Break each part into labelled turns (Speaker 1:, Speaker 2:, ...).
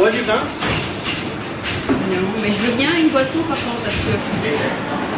Speaker 1: bois du vin?
Speaker 2: Non, mais je veux bien une boisson par contre parce que...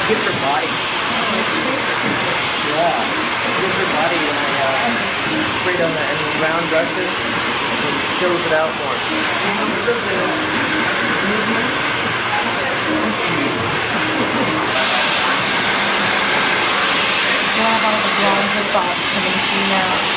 Speaker 1: Get your body. Yeah. Get your body and I sprayed on that and round brushes and fills it out more.
Speaker 3: Now I have a blonde with bob coming to you now.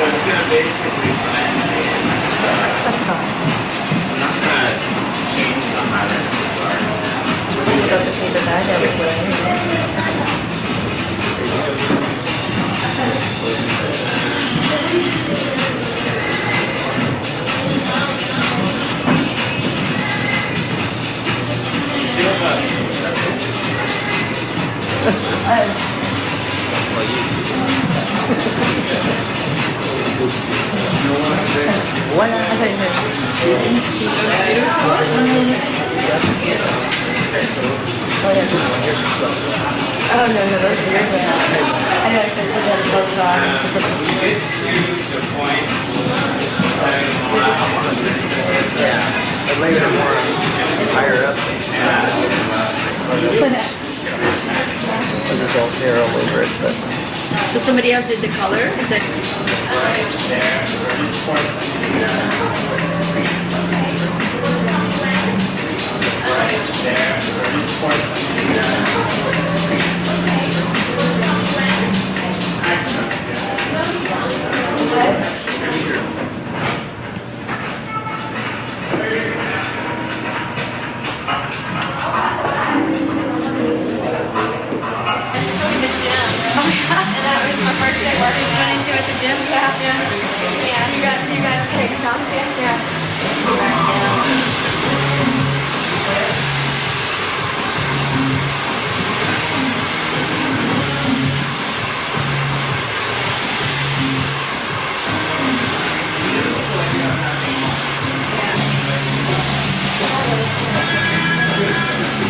Speaker 4: So it's going to basically blend in. I'm not going to change the highlights of the art.
Speaker 3: You got the paper bag everywhere.
Speaker 1: Wala na
Speaker 3: Oh, no, those are weird ones. I know, I said put that clothes on.
Speaker 4: It's to the point that
Speaker 1: Yeah, but later more higher up. There's all hair all over it, but
Speaker 2: So somebody else did the color? Is that...
Speaker 4: right there.
Speaker 2: Jim?
Speaker 3: Yeah. Yeah. You got to take some. Yeah.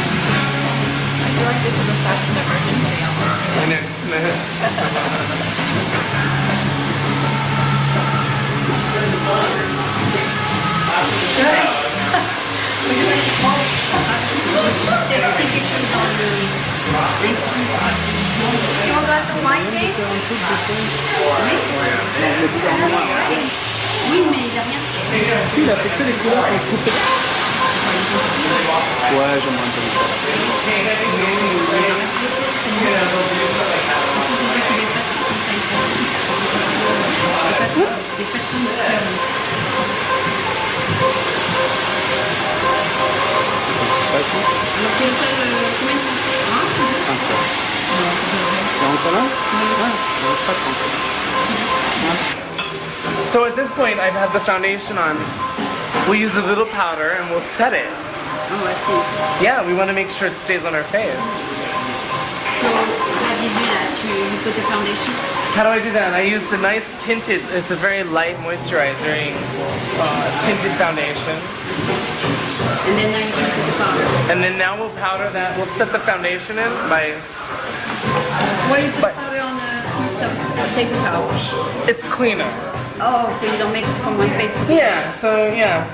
Speaker 2: I feel like this is a fashion emergency almost.
Speaker 1: I know, isn't it?
Speaker 2: Take pictures on the...
Speaker 3: You want glass of wine, James?
Speaker 2: Oui, mais il n'a rien fait.
Speaker 1: Si, il a fait que les couleurs qu'on se coupait. Ouais, j'aime un peu.
Speaker 2: Parce que c'est vrai qu'il est pas comme ça, il fait. Les patines super bonnes. Alors tu es le seul, combien de Français? Un?
Speaker 1: Un seul. Et on s'en a? Ouais, pas trop. So at this point, I've had the foundation on. We'll use a little powder and we'll set it.
Speaker 2: Oh, I see.
Speaker 1: Yeah, we want to make sure it stays on our face.
Speaker 2: So, how do you do that? You put the foundation?
Speaker 1: How do I do that? I used a nice tinted, it's a very light moisturizing tinted foundation.
Speaker 2: And then now you can put the powder.
Speaker 1: And then now we'll powder that, we'll set the foundation in by,
Speaker 2: Why you put powder on the take the towel?
Speaker 1: it's cleaner.
Speaker 2: Oh, so you don't mix from one face to the
Speaker 1: Yeah,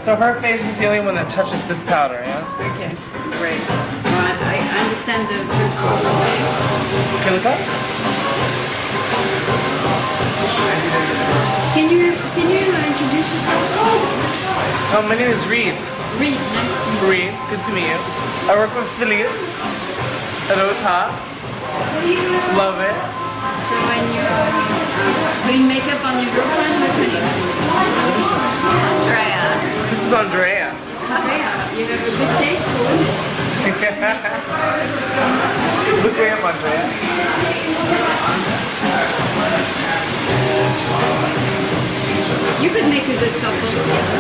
Speaker 1: so her face is the only one that touches this powder, yeah?
Speaker 2: Okay, great. I understand the principle.
Speaker 1: Okay, look up.
Speaker 2: Can you introduce yourself?
Speaker 1: Oh, my name is Reed.
Speaker 2: Reed, nice to meet you.
Speaker 1: Reed, good to meet you. I work with Philippe at OTOP. Love it.
Speaker 2: So when you're putting makeup on your girlfriend, what's her name? Andrea.
Speaker 1: This is Andrea.
Speaker 2: Andrea, you have a good taste for women.
Speaker 1: Look way up, Andrea.
Speaker 2: You could make a good couple together.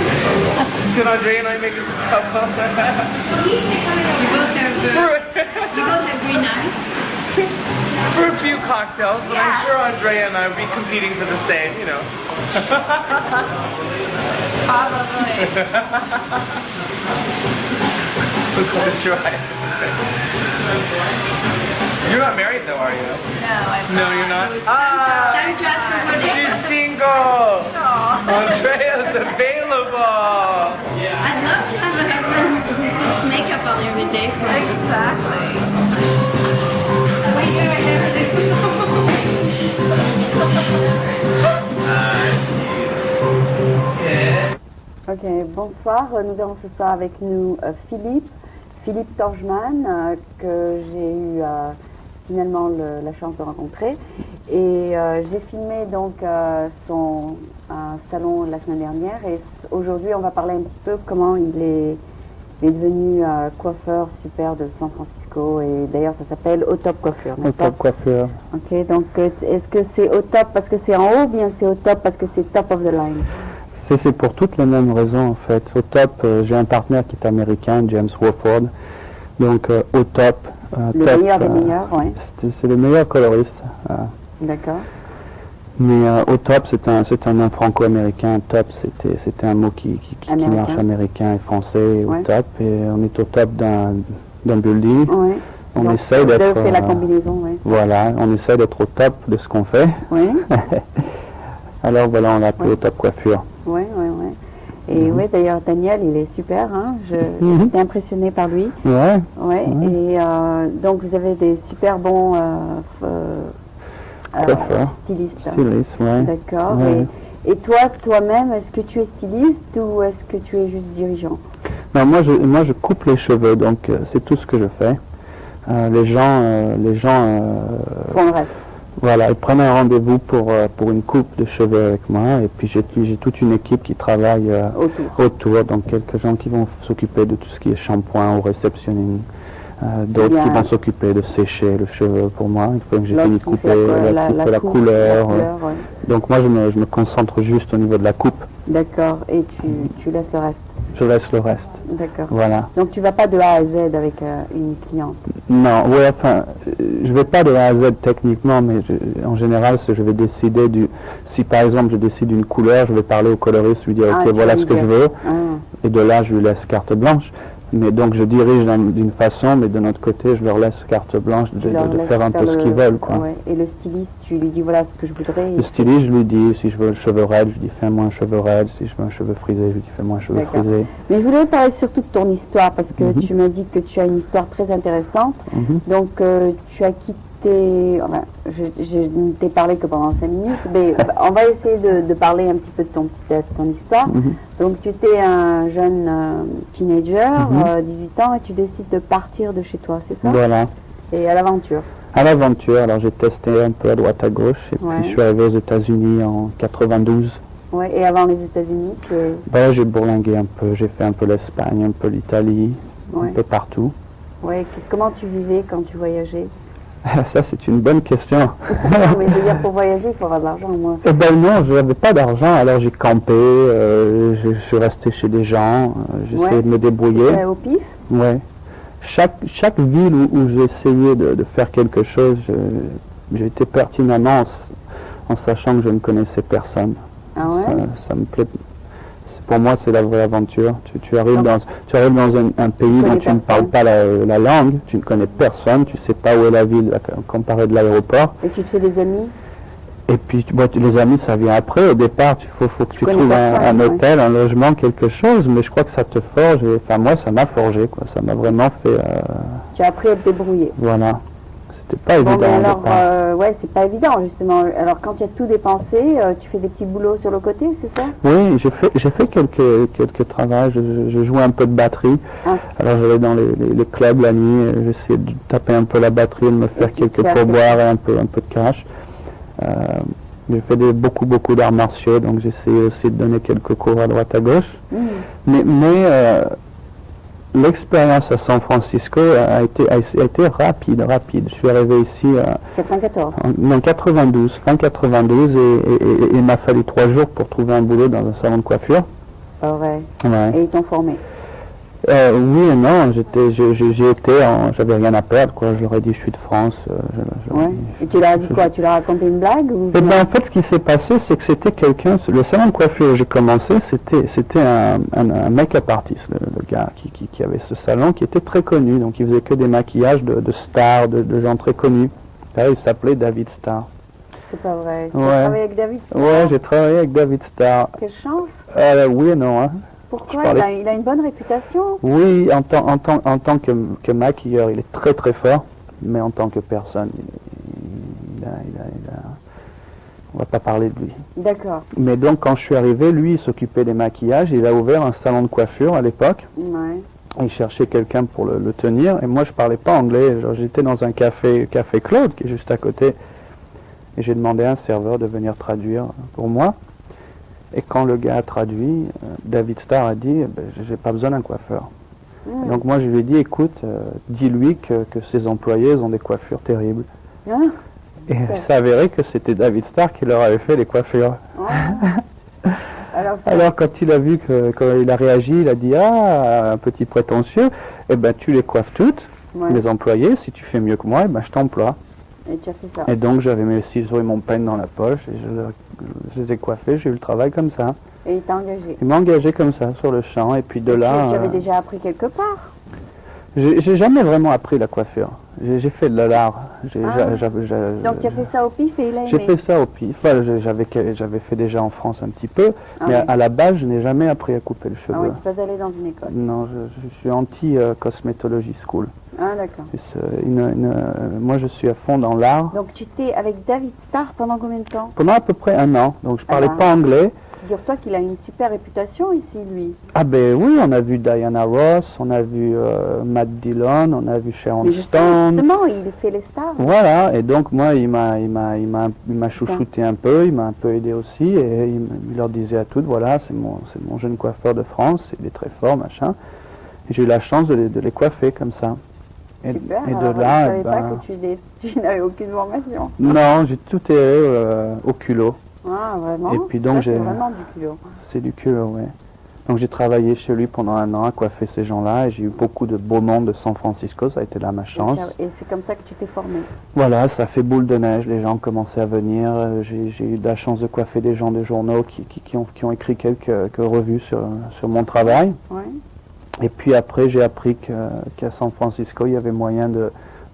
Speaker 1: Could Andrea and I make a couple?
Speaker 2: You both have green eyes.
Speaker 1: For a few cocktails, but I'm sure Andrea and I will be competing for the same, you know.
Speaker 3: Probably.
Speaker 1: Look close your eyes. You're not married though, are you?
Speaker 3: No,
Speaker 1: You're not?
Speaker 2: Time to ask for wedding.
Speaker 1: She's single! Andrea's available!
Speaker 2: I'd love to have a husband who puts makeup on every day for me.
Speaker 3: Exactly. What are you doing right
Speaker 5: Ok, bonsoir. Nous avons ce soir avec nous Philippe Torgeman, que j'ai eu finalement la chance de rencontrer. Et j'ai filmé donc son salon la semaine dernière. Et aujourd'hui, on va parler un petit peu comment il est devenu coiffeur super de San Francisco. Et d'ailleurs, ça s'appelle Au Top Coiffure, n'est-ce pas?
Speaker 6: Au Top Coiffure.
Speaker 5: Ok, donc est-ce que c'est au top parce que c'est en haut ou bien c'est au top parce que c'est top of the line?
Speaker 6: C'est pour toutes les mêmes raisons en fait. Au top, j'ai un partenaire qui est américain, James Wofford. Donc au top.
Speaker 5: Le
Speaker 6: top,
Speaker 5: meilleur des meilleurs, oui.
Speaker 6: C'est le meilleur coloriste.
Speaker 5: D'accord.
Speaker 6: Mais au top, c'est un nom franco-américain. Top, c'était un mot qui marche américain et français. Au top, et on est au top d'un building.
Speaker 5: Oui.
Speaker 6: On
Speaker 5: donc,
Speaker 6: essaie d'être.
Speaker 5: fait la combinaison, oui.
Speaker 6: Voilà, on essaie d'être au top de ce qu'on fait.
Speaker 5: Oui.
Speaker 6: Alors voilà, on l'a appelé Au Top Coiffure.
Speaker 5: Oui, oui, oui. Et oui, d'ailleurs, Daniel, il est super. Hein. J'étais impressionnée par lui.
Speaker 6: Ouais.
Speaker 5: Ouais. Et donc, vous avez des super bons stylistes.
Speaker 6: Stylistes, ouais.
Speaker 5: D'accord.
Speaker 6: Ouais.
Speaker 5: Et toi-même, est-ce que tu es styliste ou est-ce que tu es juste dirigeant?
Speaker 6: Non, moi je coupe les cheveux, donc c'est tout ce que je fais. Les gens
Speaker 5: Pour le reste.
Speaker 6: voilà, ils prennent un rendez-vous pour une coupe de cheveux avec moi, et puis j'ai toute une équipe qui travaille autour, donc quelques gens qui vont s'occuper de tout ce qui est shampoing ou réceptionning, d'autres qui vont s'occuper de sécher le cheveu pour moi, une fois que j'ai fini de couper, l'autre qui fait la couleur.
Speaker 5: Ouais.
Speaker 6: Donc moi je me concentre juste au niveau de la coupe.
Speaker 5: D'accord, et tu laisses le reste.
Speaker 6: Je laisse le reste.
Speaker 5: D'accord.
Speaker 6: Voilà.
Speaker 5: Donc tu vas pas de A à Z avec une cliente.
Speaker 6: Non, ouais, enfin, je vais pas de A à Z techniquement, mais en général, je vais décider si par exemple je décide d'une couleur, je vais parler au coloriste, lui dire ok, voilà ce que je veux, et de là je lui laisse carte blanche. Mais donc je dirige d'une façon, mais de notre côté, je leur laisse carte blanche de faire un peu ce qu'ils veulent, quoi.
Speaker 5: Ouais. Et le styliste, tu lui dis voilà ce que je voudrais.
Speaker 6: Le styliste, je lui dis si je veux le cheveu raide, je lui dis fais-moi un cheveu raide. Si je veux un cheveu frisé, je lui dis fais-moi un cheveu frisé.
Speaker 5: Mais je voulais parler surtout de ton histoire parce que tu m'as dit que tu as une histoire très intéressante. Donc tu as quitté. Enfin, je ne t'ai parlé que pendant 5 minutes, mais on va essayer de parler un petit peu de ton histoire. Donc tu étais un jeune teenager, 18 ans, et tu décides de partir de chez toi, c'est ça?
Speaker 6: Voilà.
Speaker 5: Et à l'aventure.
Speaker 6: À l'aventure, alors j'ai testé un peu à droite à gauche, et puis je suis arrivé aux États-Unis en 92.
Speaker 5: Ouais, et avant les États-Unis,
Speaker 6: j'ai bourlingué un peu, j'ai fait un peu l'Espagne, un peu l'Italie, un peu partout.
Speaker 5: Ouais, comment tu vivais quand tu voyageais?
Speaker 6: Ça, c'est une bonne question.
Speaker 5: Non, mais je veux dire, pour voyager, il faut avoir de l'argent, moi.
Speaker 6: Non, je n'avais pas d'argent, alors j'ai campé, je suis resté chez des gens, j'essayais de me débrouiller.
Speaker 5: Au pif?
Speaker 6: Ouais. Chaque ville où j'ai essayé de faire quelque chose, j'ai été pertinemment en sachant que je ne connaissais personne.
Speaker 5: Ah ouais?
Speaker 6: Ça me plaît. Pour moi, c'est la vraie aventure. Tu arrives dans un pays dont tu ne parles pas la langue, tu ne connais personne, tu ne sais pas où est la ville comparée de l'aéroport.
Speaker 5: Et tu te fais des amis?
Speaker 6: Et puis, les amis, ça vient après. Au départ, il faut que tu trouves un hôtel, un logement, quelque chose. Mais je crois que ça te forge. Enfin, moi, ça m'a forgé, quoi. Ça m'a vraiment fait...
Speaker 5: Tu as appris à te débrouiller.
Speaker 6: Voilà. C'était pas évident.
Speaker 5: Mais alors, ouais, c'est pas évident, justement. Alors, quand tu as tout dépensé, tu fais des petits boulots sur le côté, c'est ça?
Speaker 6: Oui, j'ai fait quelques travaux. Je jouais un peu de batterie. Alors, j'allais dans les clubs la nuit. J'essayais de taper un peu la batterie, de me faire quelques pourboires et un peu de cash. J'ai fait beaucoup d'arts martiaux, donc j'essayais aussi de donner quelques cours à droite à gauche. Mais l'expérience à San Francisco a été rapide. Je suis arrivé ici en 92, fin 92, et il m'a fallu 3 jours pour trouver un boulot dans un salon de coiffure.
Speaker 5: Ah ouais. Et ils t'ont formé?
Speaker 6: Oui et non, j'avais rien à perdre, quoi. Je leur ai dit je suis de France.
Speaker 5: Et tu leur as dit quoi? Tu leur as raconté une blague ou...
Speaker 6: En fait, ce qui s'est passé, c'est que c'était le salon de coiffure où j'ai commencé, c'était un make-up artist, le gars qui avait ce salon, qui était très connu, donc il faisait que des maquillages de stars, de gens très connus. Là, il s'appelait David Starr.
Speaker 5: C'est pas vrai. Tu as travaillé avec David Starr?
Speaker 6: Ouais, j'ai travaillé avec David Starr.
Speaker 5: Quelle chance!
Speaker 6: Oui et non, hein.
Speaker 5: Pourquoi? Il a une bonne réputation?
Speaker 6: Oui, en tant que maquilleur, il est très très fort, mais en tant que personne, on va pas parler de lui.
Speaker 5: D'accord.
Speaker 6: Mais donc quand je suis arrivé, lui, il s'occupait des maquillages, il a ouvert un salon de coiffure à l'époque.
Speaker 5: Ouais.
Speaker 6: Il cherchait quelqu'un pour le tenir, et moi je parlais pas anglais. J'étais dans un café Claude, qui est juste à côté, et j'ai demandé à un serveur de venir traduire pour moi. Et quand le gars a traduit, David Starr a dit j'ai pas besoin d'un coiffeur. Donc moi je lui ai dit écoute, dis-lui que ses employés ont des coiffures terribles. Et il s'est avéré que c'était David Starr qui leur avait fait les coiffures. Alors quand il a vu quand il a réagi, il a dit un petit prétentieux, tu les coiffes toutes, les employés, si tu fais mieux que moi, je t'emploie.
Speaker 5: Et tu as fait ça.
Speaker 6: Et donc j'avais mes ciseaux et mon peigne dans la poche et je les ai coiffés, j'ai eu le travail comme ça.
Speaker 5: Et il t'a engagé?
Speaker 6: Il m'a engagé comme ça sur le champ et puis de là...
Speaker 5: Tu avais déjà appris quelque part?
Speaker 6: J'ai jamais vraiment appris la coiffure. J'ai fait de l'art.
Speaker 5: Donc tu as fait ça au pif et il a aimé?
Speaker 6: J'ai fait ça au pif. Enfin, j'avais fait déjà en France un petit peu, mais à la base je n'ai jamais appris à couper le cheveu.
Speaker 5: Ah oui, tu n'es pas allé dans une école?
Speaker 6: Non, je suis anti-cosmétologie school.
Speaker 5: Ah d'accord.
Speaker 6: Moi je suis à fond dans l'art.
Speaker 5: Donc tu étais avec David Starr pendant combien de temps?
Speaker 6: Pendant à peu près 1 an, donc je parlais pas anglais.
Speaker 5: Figure-toi qu'il a une super réputation ici, lui.
Speaker 6: Ah ben oui, on a vu Diana Ross, on a vu Matt Dillon, on a vu Sharon Stone.
Speaker 5: Justement, il fait les stars.
Speaker 6: Voilà, et donc moi il m'a chouchouté un peu, il m'a un peu aidé aussi, et il leur disait à toutes, voilà, c'est mon jeune coiffeur de France, il est très fort, machin. Et j'ai eu la chance de les coiffer comme ça. Et,
Speaker 5: Super.
Speaker 6: et de
Speaker 5: Alors, je
Speaker 6: là,
Speaker 5: savais
Speaker 6: eh
Speaker 5: pas
Speaker 6: ben,
Speaker 5: que tu n'avais aucune formation.
Speaker 6: non, j'ai tout erré au culot.
Speaker 5: Ah, vraiment?
Speaker 6: Et puis donc,
Speaker 5: ça, c'est
Speaker 6: j'ai-
Speaker 5: vraiment du culot.
Speaker 6: C'est du culot, oui. Donc j'ai travaillé chez lui pendant 1 an à coiffer ces gens-là et j'ai eu beaucoup de beau monde de San Francisco, ça a été là ma chance.
Speaker 5: Et c'est comme ça que tu t'es formé.
Speaker 6: Voilà, ça fait boule de neige, les gens ont commencé à venir. J'ai eu de la chance de coiffer des gens de journaux qui ont écrit quelques revues sur mon travail.
Speaker 5: Ouais.
Speaker 6: Et puis après, j'ai appris qu'à San Francisco, il y avait moyen de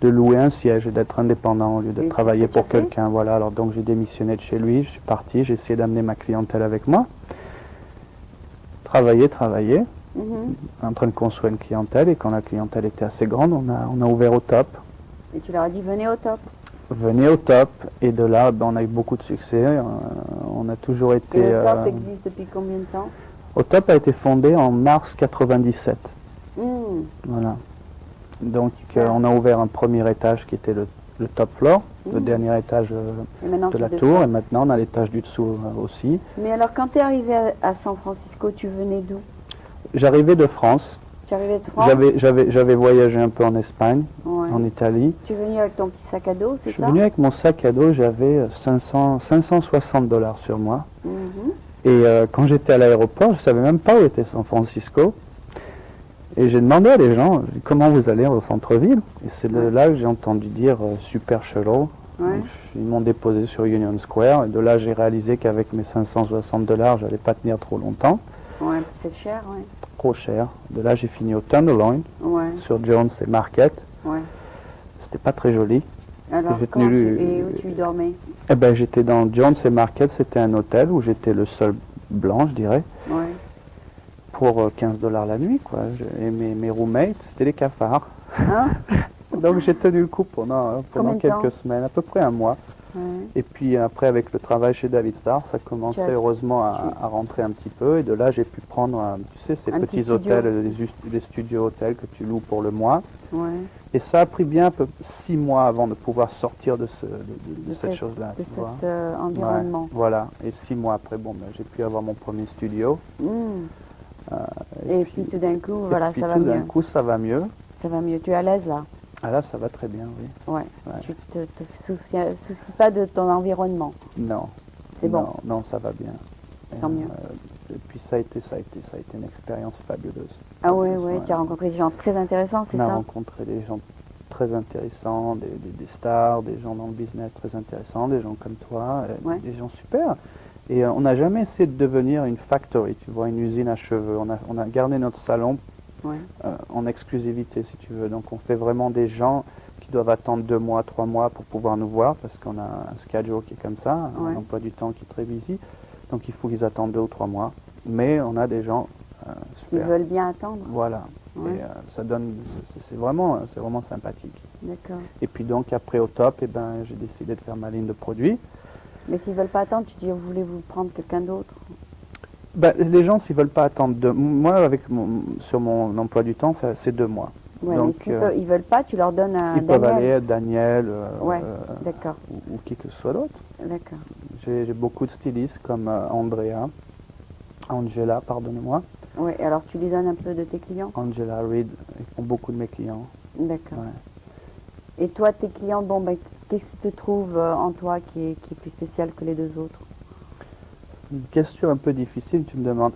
Speaker 6: louer un siège et d'être indépendant au lieu de
Speaker 5: Et c'est
Speaker 6: travailler
Speaker 5: ce que tu
Speaker 6: pour
Speaker 5: as fait?
Speaker 6: quelqu'un. Voilà, alors donc j'ai démissionné de chez lui, je suis parti, j'ai essayé d'amener ma clientèle avec moi. Travailler,
Speaker 5: Mhm.
Speaker 6: en train de construire une clientèle, et quand la clientèle était assez grande, on a ouvert au top.
Speaker 5: Et tu leur as dit, venez au top.
Speaker 6: Venez au top, et de là, ben, on a eu beaucoup de succès. On a toujours été...
Speaker 5: Et le top existe depuis combien de temps?
Speaker 6: Au top a été fondé en mars 97.
Speaker 5: Hmm.
Speaker 6: Voilà. Donc
Speaker 5: Super.
Speaker 6: on a ouvert un premier étage qui était le top floor, le
Speaker 5: Mmh.
Speaker 6: dernier étage
Speaker 5: Et maintenant,
Speaker 6: de
Speaker 5: tu
Speaker 6: la
Speaker 5: te
Speaker 6: tour,
Speaker 5: fais-
Speaker 6: et maintenant on a l'étage du dessous aussi.
Speaker 5: Mais alors, quand tu es arrivé à San Francisco, tu venais d'où?
Speaker 6: J'arrivais de France,
Speaker 5: Tu arrivais de France?
Speaker 6: j'avais voyagé un peu en Espagne,
Speaker 5: Ouais.
Speaker 6: en Italie.
Speaker 5: Tu es venu avec ton petit sac à dos,
Speaker 6: Je
Speaker 5: c'est
Speaker 6: suis
Speaker 5: ça?
Speaker 6: venu avec mon sac à dos, j'avais 560 $ sur moi.
Speaker 5: Mhm.
Speaker 6: Et quand j'étais à l'aéroport, je ne savais même pas où était San Francisco. Et j'ai demandé à des gens, comment vous allez au centre-ville? Et c'est de là que j'ai entendu dire Super Shuttle.
Speaker 5: Ouais.
Speaker 6: Donc, ils m'ont déposé sur Union Square. Et de là, j'ai réalisé qu'avec mes 560 $, j'allais pas tenir trop longtemps.
Speaker 5: Ouais, c'est cher, ouais.
Speaker 6: Trop cher. De là, j'ai fini au Tenderloin,
Speaker 5: Ouais,
Speaker 6: sur Jones et Market.
Speaker 5: ouais.
Speaker 6: C'était pas très joli.
Speaker 5: Alors,
Speaker 6: J'ai
Speaker 5: comment
Speaker 6: tenu
Speaker 5: et où tu dormais?
Speaker 6: Eh ben, j'étais dans Jones et Market. C'était un hôtel où j'étais le seul blanc, je dirais,
Speaker 5: Ouais.
Speaker 6: pour 15 $ la nuit, quoi. Et mes roommates, c'était des cafards.
Speaker 5: Hein?
Speaker 6: Donc j'ai tenu le coup pendant
Speaker 5: Combien de
Speaker 6: quelques
Speaker 5: temps?
Speaker 6: semaines, à peu près 1 mois.
Speaker 5: Ouais.
Speaker 6: Et puis après, avec le travail chez David Starr, ça commençait
Speaker 5: Tu as-
Speaker 6: heureusement à rentrer un petit peu. Et de là, j'ai pu prendre, tu sais, ces
Speaker 5: Un petit
Speaker 6: petits
Speaker 5: studio.
Speaker 6: hôtels, les studios hôtels que tu loues pour le mois.
Speaker 5: Ouais.
Speaker 6: Et ça a pris bien 6 mois avant de pouvoir sortir de cette
Speaker 5: cette-
Speaker 6: chose-là.
Speaker 5: De
Speaker 6: tu
Speaker 5: cet
Speaker 6: vois.
Speaker 5: environnement.
Speaker 6: Ouais, voilà. Et 6 mois après, bon, ben, j'ai pu avoir mon premier studio.
Speaker 5: Hmm. Et puis tout d'un coup, voilà,
Speaker 6: puis
Speaker 5: ça va
Speaker 6: tout d'un
Speaker 5: mieux.
Speaker 6: coup, ça va mieux.
Speaker 5: Ça va mieux. Tu es à l'aise là?
Speaker 6: Ah là, ça va très bien, oui.
Speaker 5: Ouais.
Speaker 6: Ouais.
Speaker 5: Tu te soucies pas de ton environnement.
Speaker 6: Non.
Speaker 5: C'est bon.
Speaker 6: Non, non, ça va bien.
Speaker 5: Tant mieux.
Speaker 6: Et puis ça a été une expérience fabuleuse.
Speaker 5: Ah ouais,
Speaker 6: Fabuleuse,
Speaker 5: ouais. Tu as rencontré des gens très intéressants, c'est
Speaker 6: On a
Speaker 5: ça?
Speaker 6: rencontré des gens très intéressants, des stars, des gens dans le business très intéressants, des gens comme toi,
Speaker 5: Ouais.
Speaker 6: des gens super. Et on n'a jamais essayé de devenir une factory, tu vois, une usine à cheveux. On a gardé notre salon
Speaker 5: Ouais.
Speaker 6: en exclusivité, si tu veux. Donc on fait vraiment des gens qui doivent attendre 2 mois, 3 mois pour pouvoir nous voir, parce qu'on a un schedule qui est comme ça,
Speaker 5: Ouais.
Speaker 6: un emploi du temps qui est très busy. Donc il faut qu'ils attendent 2 ou 3 mois. Mais on a des gens
Speaker 5: Qui
Speaker 6: super.
Speaker 5: veulent bien attendre.
Speaker 6: Voilà.
Speaker 5: Ouais.
Speaker 6: Et ça donne, c'est vraiment sympathique.
Speaker 5: D'accord.
Speaker 6: Et puis donc après au top, eh ben, j'ai décidé de faire ma ligne de produits.
Speaker 5: Mais s'ils veulent pas attendre, tu dis, voulez-vous prendre quelqu'un d'autre?
Speaker 6: Ben, les gens, s'ils veulent pas attendre moi, sur mon emploi du temps, c'est 2 mois.
Speaker 5: Ouais,
Speaker 6: Donc,
Speaker 5: mais s'ils ils veulent pas, tu leur donnes un
Speaker 6: Ils peuvent
Speaker 5: Daniel.
Speaker 6: aller, Daniel,
Speaker 5: Ouais, d'accord,
Speaker 6: ou qui que ce soit d'autre.
Speaker 5: d'accord.
Speaker 6: J'ai beaucoup de stylistes comme Angela, pardonnez-moi,
Speaker 5: Ouais, alors tu lui donnes un peu de tes clients?
Speaker 6: Angela Reed, ils font beaucoup de mes clients.
Speaker 5: D'accord.
Speaker 6: Ouais.
Speaker 5: Et toi, tes clients, bon, ben, qu'est-ce qui te trouve en toi qui est plus spécial que les 2 autres?
Speaker 6: Une question un peu difficile, tu me demandes.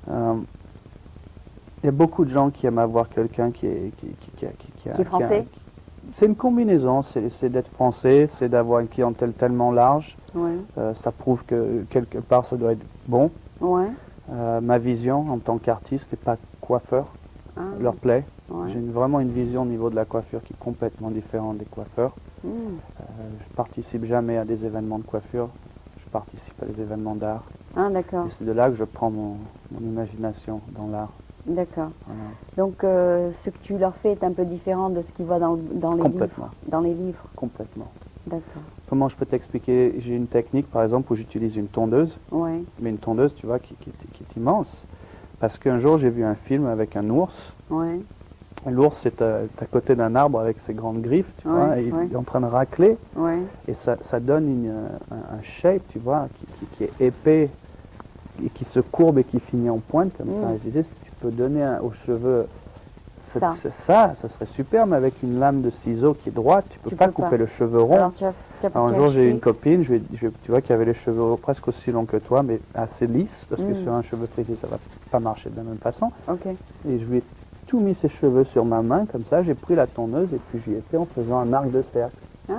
Speaker 6: Il y a beaucoup de gens qui aiment avoir quelqu'un qui est
Speaker 5: français?
Speaker 6: C'est une combinaison, c'est d'être français, c'est d'avoir une clientèle tellement large.
Speaker 5: Ouais.
Speaker 6: Ça prouve que quelque part ça doit être bon.
Speaker 5: Ouais.
Speaker 6: Ma vision en tant qu'artiste et pas coiffeur
Speaker 5: Ah,
Speaker 6: leur plaît.
Speaker 5: ouais.
Speaker 6: J'ai vraiment une vision au niveau de la coiffure qui est complètement différente des coiffeurs.
Speaker 5: Hmm.
Speaker 6: Je participe jamais à des événements de coiffure, je participe à des événements d'art.
Speaker 5: Ah, d'accord,
Speaker 6: Et c'est de là que je prends mon imagination dans l'art.
Speaker 5: d'accord.
Speaker 6: Voilà.
Speaker 5: Donc, ce que tu leur fais est un peu différent de ce qu'ils voient dans les
Speaker 6: Complètement.
Speaker 5: livres. Dans les livres,
Speaker 6: Complètement.
Speaker 5: d'accord.
Speaker 6: Comment je peux t'expliquer? J'ai une technique par exemple où j'utilise une tondeuse,
Speaker 5: Ouais.
Speaker 6: mais une tondeuse tu vois qui est immense. Parce qu'un jour j'ai vu un film avec un ours.
Speaker 5: Ouais.
Speaker 6: L'ours est à côté d'un arbre avec ses grandes griffes, tu
Speaker 5: Ouais,
Speaker 6: vois, et
Speaker 5: ouais.
Speaker 6: il est en train de racler.
Speaker 5: Ouais.
Speaker 6: Et ça donne un shape, tu vois, qui est épais et qui se courbe et qui finit en pointe comme ça. Et je disais, si tu peux donner aux cheveux Ça serait super, mais avec une lame de ciseau qui est droite, tu peux
Speaker 5: Tu
Speaker 6: pas
Speaker 5: peux
Speaker 6: couper
Speaker 5: pas.
Speaker 6: le cheveu rond.
Speaker 5: Alors,
Speaker 6: Un jour, j'ai eu une copine, tu vois, qui avait les cheveux presque aussi longs que toi, mais assez lisses, parce que sur un cheveu frisé, ça va pas marcher de la même façon.
Speaker 5: Ok.
Speaker 6: Et je lui ai tout mis ses cheveux sur ma main, comme ça, j'ai pris la tondeuse et puis j'y ai fait en faisant un arc de cercle.
Speaker 5: Ah,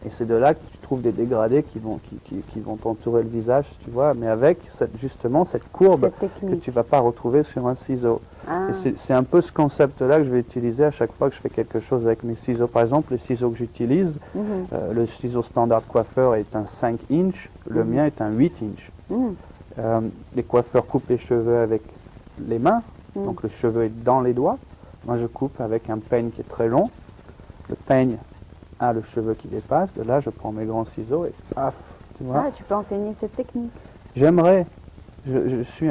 Speaker 6: Et c'est de là que tu trouves des dégradés qui vont t'entourer le visage, tu vois, mais avec justement cette courbe
Speaker 5: cette
Speaker 6: que
Speaker 5: technique.
Speaker 6: tu vas pas retrouver sur un ciseau.
Speaker 5: Ah,
Speaker 6: Et c'est un peu ce concept-là que je vais utiliser à chaque fois que je fais quelque chose avec mes ciseaux. Par exemple, les ciseaux que j'utilise,
Speaker 5: mhm,
Speaker 6: le ciseau standard coiffeur est un 5 inch, le mien est un 8 inch.
Speaker 5: mhm,
Speaker 6: Les coiffeurs coupent les cheveux avec les mains,
Speaker 5: mhm.
Speaker 6: donc le cheveu est dans les doigts. Moi, je coupe avec un peigne qui est très long. Le peigne a le cheveu qui dépasse. De là, je prends mes grands ciseaux et paf, tu vois.
Speaker 5: Ah, tu peux enseigner cette technique.
Speaker 6: J'aimerais, je suis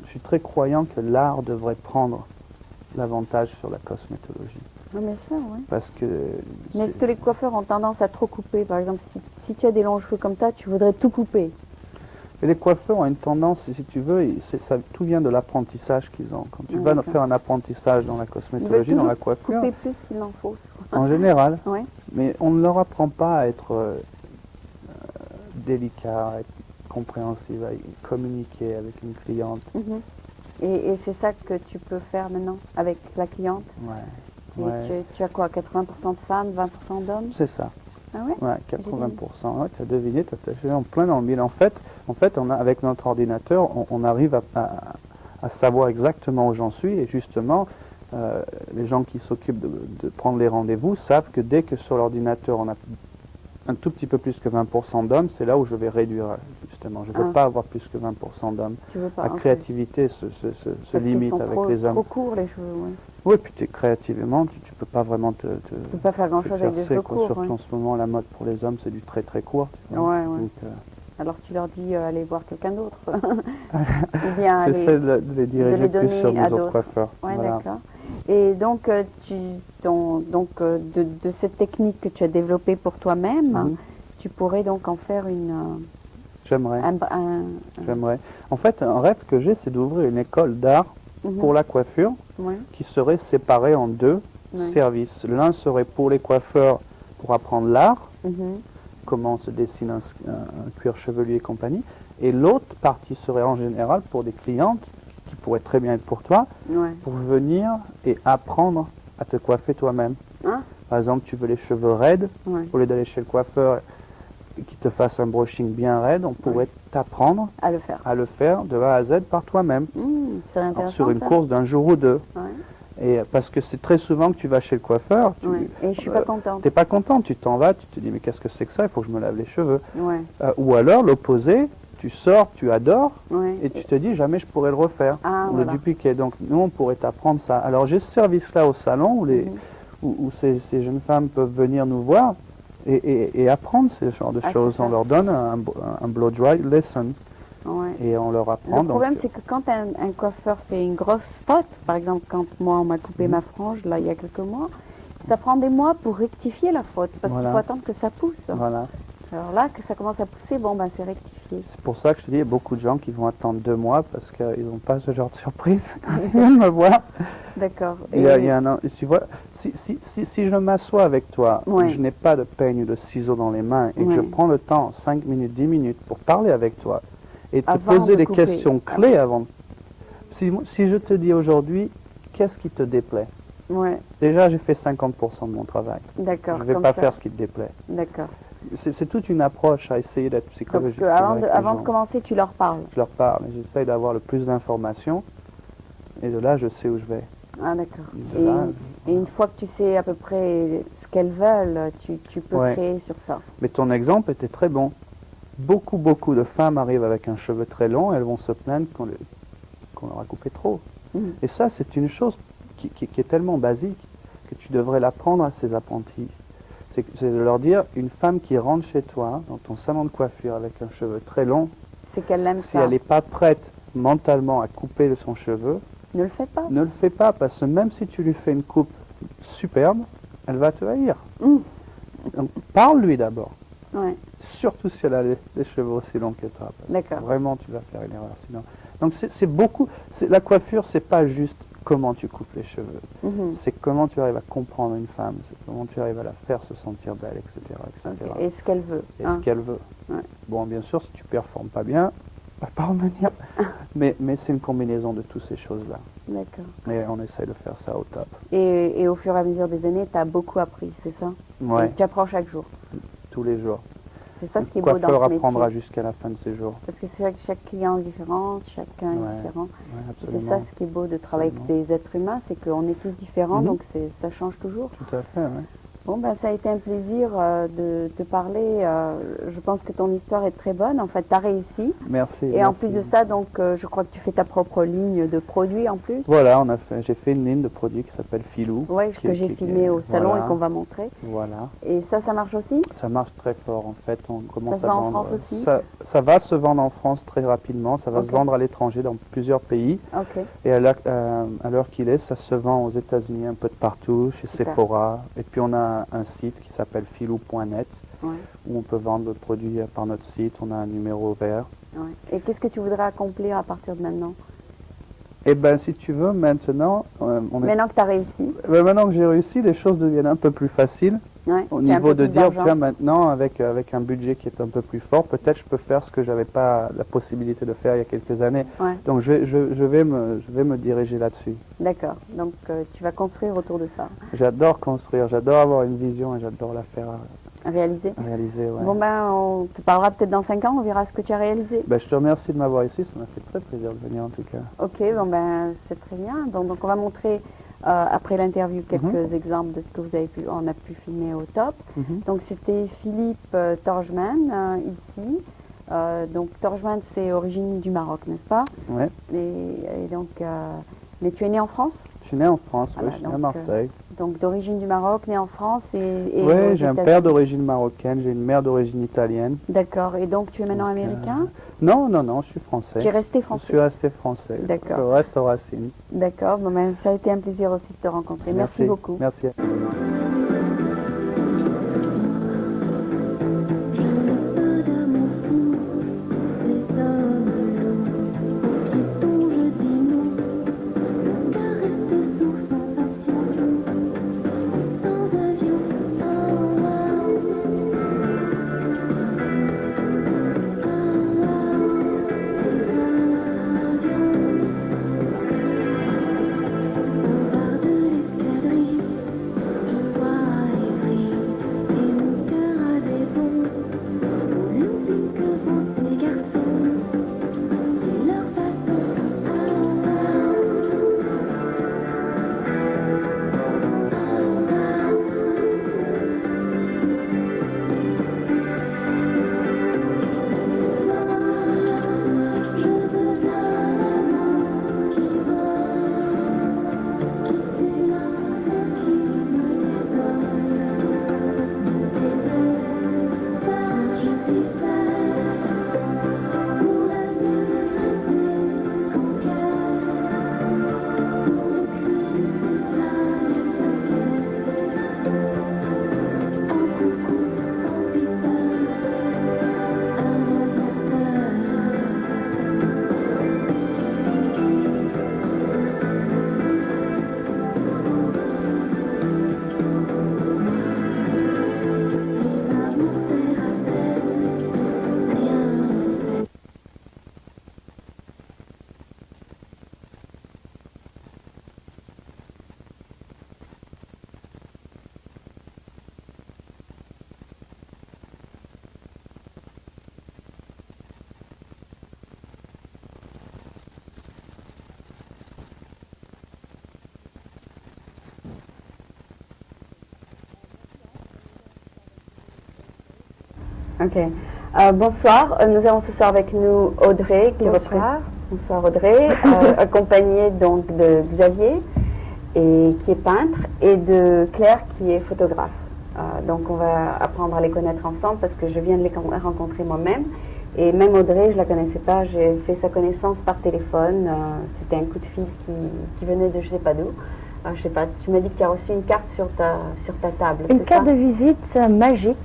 Speaker 6: je suis très croyant que l'art devrait prendre l'avantage sur la cosmétologie.
Speaker 5: Oui, bien sûr, oui.
Speaker 6: Parce que...
Speaker 5: Mais est-ce que les coiffeurs ont tendance à trop couper? Par exemple, si tu as des longs cheveux comme ça, tu voudrais tout couper.
Speaker 6: Et les coiffeurs ont une tendance, si tu veux, tout vient de l'apprentissage qu'ils ont. Quand tu vas
Speaker 5: d'accord.
Speaker 6: faire un apprentissage dans la
Speaker 5: Ils
Speaker 6: cosmétologie,
Speaker 5: veulent
Speaker 6: dans la
Speaker 5: toujours
Speaker 6: coiffure,
Speaker 5: couper plus qu'il en faut.
Speaker 6: en général,
Speaker 5: Oui.
Speaker 6: mais on ne leur apprend pas à être délicat, à être compréhensif, à communiquer avec une cliente.
Speaker 5: Mhm. Et c'est ça que tu peux faire maintenant avec la cliente.
Speaker 6: Ouais,
Speaker 5: Et
Speaker 6: ouais.
Speaker 5: tu as quoi, 80% de femmes, 20% d'hommes?
Speaker 6: C'est ça.
Speaker 5: Ah ouais?
Speaker 6: Ouais, 80%. Ouais, tu as deviné, tu as fait en plein dans le mille. En fait avec notre ordinateur, on arrive à savoir exactement où j'en suis. Et justement, les gens qui s'occupent de prendre les rendez-vous savent que dès que sur l'ordinateur, on a un tout petit peu plus que 20% d'hommes, c'est là où je vais réduire, justement. Je ne veux
Speaker 5: Ah.
Speaker 6: pas avoir plus que 20% d'hommes.
Speaker 5: Tu veux pas?
Speaker 6: La
Speaker 5: ok.
Speaker 6: créativité se
Speaker 5: Parce qu'ils
Speaker 6: limite
Speaker 5: sont
Speaker 6: avec
Speaker 5: trop,
Speaker 6: les hommes.
Speaker 5: trop courts, les cheveux, oui.
Speaker 6: Oui, puis créativement, tu peux pas vraiment
Speaker 5: Tu peux pas faire grand-chose avec des
Speaker 6: t'exercer,
Speaker 5: cheveux
Speaker 6: quoi.
Speaker 5: courts.
Speaker 6: Surtout
Speaker 5: ouais.
Speaker 6: en ce moment, la mode pour les hommes, c'est du très très court. Tu vois.
Speaker 5: Ouais, ouais.
Speaker 6: Donc,
Speaker 5: Alors tu leur dis allez voir quelqu'un d'autre. Ou bien aller...
Speaker 6: j'essaie de les diriger
Speaker 5: les
Speaker 6: plus
Speaker 5: donner
Speaker 6: sur mes
Speaker 5: à
Speaker 6: autres
Speaker 5: d'autres.
Speaker 6: coiffeurs.
Speaker 5: Ouais,
Speaker 6: Voilà.
Speaker 5: d'accord. Et donc, de cette technique que tu as développée pour toi-même,
Speaker 6: Mhm.
Speaker 5: tu pourrais donc en faire
Speaker 6: J'aimerais.
Speaker 5: un-
Speaker 6: J'aimerais. En fait, un rêve que j'ai, c'est d'ouvrir une école d'art
Speaker 5: Mhm.
Speaker 6: pour la coiffure
Speaker 5: Ouais,
Speaker 6: qui serait séparée en deux
Speaker 5: ouais.
Speaker 6: services. L'un serait pour les coiffeurs pour apprendre l'art,
Speaker 5: Mhm.
Speaker 6: comment se dessine un cuir chevelu et compagnie. Et l'autre partie serait en général pour des clientes, qui pourraient très bien être pour toi,
Speaker 5: Ouais.
Speaker 6: pour venir et apprendre à te coiffer toi-même.
Speaker 5: Hein?
Speaker 6: Par exemple, tu veux les cheveux raides,
Speaker 5: Ouais.
Speaker 6: au lieu d'aller chez le coiffeur et qu'il te fasse un brushing bien raide, on pourrait t'apprendre
Speaker 5: À le faire.
Speaker 6: à le faire de A à Z par toi-même,
Speaker 5: C'est
Speaker 6: alors
Speaker 5: intéressant.
Speaker 6: sur une
Speaker 5: ça.
Speaker 6: course d'un jour ou deux.
Speaker 5: Ouais.
Speaker 6: Et parce que c'est très souvent que tu vas chez le coiffeur, tu
Speaker 5: Ouais. Et je suis pas contente.
Speaker 6: n'es pas content, tu t'en vas, tu te dis mais qu'est-ce que c'est que ça, il faut que je me lave les cheveux.
Speaker 5: Ouais.
Speaker 6: Ou alors l'opposé, tu sors, tu adores,
Speaker 5: Ouais.
Speaker 6: et tu te dis jamais je pourrais le refaire,
Speaker 5: Ah,
Speaker 6: ou
Speaker 5: voilà.
Speaker 6: le dupliquer. Donc nous on pourrait t'apprendre ça. Alors j'ai ce service-là au salon où,
Speaker 5: Mhm.
Speaker 6: où ces jeunes femmes peuvent venir nous voir et apprendre ce genre de
Speaker 5: Ah,
Speaker 6: choses.
Speaker 5: super.
Speaker 6: On leur donne un blow dry lesson
Speaker 5: Ouais.
Speaker 6: et on leur apprend.
Speaker 5: Le problème,
Speaker 6: donc,
Speaker 5: c'est que quand un coiffeur fait une grosse faute, par exemple, quand moi, on m'a coupé
Speaker 6: Mhm.
Speaker 5: ma frange, là, il y a quelques mois, ça prend des mois pour rectifier la faute, parce
Speaker 6: Voilà.
Speaker 5: qu'il faut attendre que ça pousse.
Speaker 6: voilà.
Speaker 5: Alors là, que ça commence à pousser, bon, ben, c'est rectifié.
Speaker 6: C'est pour ça que je te dis, il y a beaucoup de gens qui vont attendre 2 mois parce qu'ils n'ont pas ce genre de surprise quand ils viennent me voir.
Speaker 5: D'accord.
Speaker 6: Il y a tu vois, si je m'assois avec toi,
Speaker 5: Ouais.
Speaker 6: et que je n'ai pas de peigne ou de ciseaux dans les mains et que je
Speaker 5: Ouais.
Speaker 6: prends le temps, 5 minutes, 10 minutes, pour parler avec toi et te
Speaker 5: Avant
Speaker 6: poser
Speaker 5: de
Speaker 6: des
Speaker 5: couper.
Speaker 6: questions clés avant. Si je te dis aujourd'hui, qu'est-ce qui te déplaît?
Speaker 5: Ouais,
Speaker 6: Déjà, j'ai fait 50% de mon travail.
Speaker 5: d'accord.
Speaker 6: Je ne vais
Speaker 5: comme
Speaker 6: pas
Speaker 5: ça.
Speaker 6: faire ce qui te déplaît.
Speaker 5: D'accord.
Speaker 6: C'est toute une approche à essayer d'être
Speaker 5: Donc,
Speaker 6: psychologique. tu vois,
Speaker 5: avant,
Speaker 6: avec les
Speaker 5: avant de
Speaker 6: gens.
Speaker 5: commencer, tu leur parles.
Speaker 6: Je leur parle, et j'essaye d'avoir le plus d'informations, et de là, je sais où je vais.
Speaker 5: Ah, d'accord.
Speaker 6: Et de là,
Speaker 5: Et une fois que tu sais à peu près ce qu'elles veulent, tu peux
Speaker 6: Ouais.
Speaker 5: créer sur ça.
Speaker 6: Mais ton exemple était très bon. Beaucoup de femmes arrivent avec un cheveu très long, elles vont se plaindre qu'on leur a coupé trop.
Speaker 5: Mhm.
Speaker 6: Et ça, c'est une chose qui est tellement basique que tu devrais l'apprendre à ces apprentis. C'est de leur dire, une femme qui rentre chez toi, dans ton salon de coiffure avec un cheveu très long,
Speaker 5: C'est qu'elle aime
Speaker 6: si
Speaker 5: ça.
Speaker 6: elle n'est pas prête mentalement à couper de son cheveu,
Speaker 5: Ne le fais pas.
Speaker 6: ne le fais pas, parce que même si tu lui fais une coupe superbe, elle va te haïr.
Speaker 5: Mm.
Speaker 6: Donc, parle-lui d'abord.
Speaker 5: Ouais.
Speaker 6: Surtout si elle a les cheveux aussi longs que toi. Parce que
Speaker 5: D'accord.
Speaker 6: vraiment, tu vas faire une erreur sinon. Donc c'est beaucoup. La coiffure, c'est pas juste comment tu coupes les cheveux.
Speaker 5: Mhm.
Speaker 6: C'est comment tu arrives à comprendre une femme, c'est comment tu arrives à la faire se sentir belle, etc. etc.
Speaker 5: Ok. Et ce qu'elle veut.
Speaker 6: Et
Speaker 5: hein.
Speaker 6: ce qu'elle veut.
Speaker 5: Ouais.
Speaker 6: Bon, bien sûr, si tu performes pas bien, va pas en venir. mais c'est une combinaison de toutes ces choses-là.
Speaker 5: D'accord.
Speaker 6: Et on essaie de faire ça au top.
Speaker 5: Et au fur et à mesure des années, tu as beaucoup appris, c'est ça?
Speaker 6: Ouais,
Speaker 5: Et tu apprends chaque jour.
Speaker 6: tous les jours.
Speaker 5: C'est ça
Speaker 6: Le
Speaker 5: ce qui est beau dans
Speaker 6: coiffeur
Speaker 5: ce métier.
Speaker 6: apprendra jusqu'à la fin de ses jours.
Speaker 5: Parce que chaque client est différent, chacun
Speaker 6: Ouais.
Speaker 5: est différent.
Speaker 6: Ouais,
Speaker 5: Et c'est
Speaker 6: absolument.
Speaker 5: ça ce qui est beau de travailler avec
Speaker 6: Absolument.
Speaker 5: des êtres humains, c'est qu'on est tous différents,
Speaker 6: Mhm.
Speaker 5: donc ça change toujours.
Speaker 6: Tout à fait, ouais.
Speaker 5: Bon, ben, ça a été un plaisir de te parler. Je pense que ton histoire est très bonne. En fait, tu as réussi.
Speaker 6: Merci.
Speaker 5: Et en
Speaker 6: merci.
Speaker 5: plus de ça, donc, je crois que tu fais ta propre ligne de produits en plus.
Speaker 6: Voilà, j'ai fait une ligne de produits qui s'appelle Filou.
Speaker 5: Oui, que j'ai filmé au salon
Speaker 6: voilà.
Speaker 5: et qu'on va montrer.
Speaker 6: Voilà.
Speaker 5: Et ça marche aussi?
Speaker 6: Ça marche très fort en fait. On commence
Speaker 5: se
Speaker 6: à
Speaker 5: vend en
Speaker 6: vendre.
Speaker 5: France aussi
Speaker 6: Ça va se vendre en France très rapidement. Ça va
Speaker 5: Ok.
Speaker 6: se vendre à l'étranger dans plusieurs pays.
Speaker 5: Ok.
Speaker 6: Et à l'heure qu'il est, ça se vend aux États-Unis un peu de partout, chez
Speaker 5: Super.
Speaker 6: Sephora. Et puis on a un site qui s'appelle filou.net
Speaker 5: Ouais,
Speaker 6: où on peut vendre le produit par notre site. On a un numéro vert.
Speaker 5: ouais. Et qu'est-ce que tu voudrais accomplir à partir de maintenant?
Speaker 6: Et ben si tu veux, maintenant,
Speaker 5: Maintenant que tu as réussi,
Speaker 6: maintenant que j'ai réussi, les choses deviennent un peu plus faciles.
Speaker 5: ouais,
Speaker 6: Au
Speaker 5: tu as un
Speaker 6: niveau
Speaker 5: peu
Speaker 6: de
Speaker 5: plus
Speaker 6: dire,
Speaker 5: d'argent.
Speaker 6: tiens, maintenant, avec un budget qui est un peu plus fort, peut-être je peux faire ce que j'avais pas la possibilité de faire il y a quelques années.
Speaker 5: Ouais.
Speaker 6: Donc je vais me diriger là-dessus.
Speaker 5: D'accord. Donc, tu vas construire autour de ça,
Speaker 6: J'adore construire, j'adore avoir une vision et j'adore la faire
Speaker 5: réaliser.
Speaker 6: réaliser. Ouais.
Speaker 5: Bon, ben, on te parlera peut-être dans 5 ans, on verra ce que tu as réalisé.
Speaker 6: Ben, je te remercie de m'avoir ici, ça m'a fait très plaisir de venir en tout cas.
Speaker 5: Ok, bon, ben, c'est très bien. Donc, on va montrer, après l'interview, quelques exemples de ce que on a pu filmer au top.
Speaker 6: Mhm.
Speaker 5: Donc, c'était Philippe Torjman, ici. Donc, Torjman, c'est origine du Maroc, n'est-ce pas?
Speaker 6: Ouais.
Speaker 5: Et donc, mais tu es né en France?
Speaker 6: Je suis né en France,
Speaker 5: Voilà,
Speaker 6: ouais, je suis né à
Speaker 5: donc,
Speaker 6: Marseille.
Speaker 5: Donc, d'origine du Maroc, né en France et aux
Speaker 6: Oui, j'ai un
Speaker 5: États-Unis.
Speaker 6: père d'origine marocaine, j'ai une mère d'origine italienne.
Speaker 5: D'accord. Et donc, tu es maintenant
Speaker 6: Donc,
Speaker 5: américain?
Speaker 6: Non, je suis français.
Speaker 5: Tu es resté
Speaker 6: Je
Speaker 5: français?
Speaker 6: suis resté français.
Speaker 5: D'accord.
Speaker 6: Je reste aux racines.
Speaker 5: D'accord. Bon, ben, ça a été un plaisir aussi de te rencontrer. Merci beaucoup.
Speaker 6: Merci.
Speaker 5: Ok. Bonsoir. Nous avons ce soir avec nous Audrey qui représente. Bonsoir Audrey, accompagnée donc de Xavier et qui est peintre et de Claire qui est photographe. Donc on va apprendre à les connaître ensemble parce que je viens de les rencontrer moi-même. Et même Audrey, je ne la connaissais pas, j'ai fait sa connaissance par téléphone. C'était un coup de fil qui venait de je ne sais pas d'où. Je sais pas, tu m'as dit que tu as reçu une carte sur ta table.
Speaker 3: Une
Speaker 5: c'est
Speaker 3: carte
Speaker 5: ça
Speaker 3: de visite magique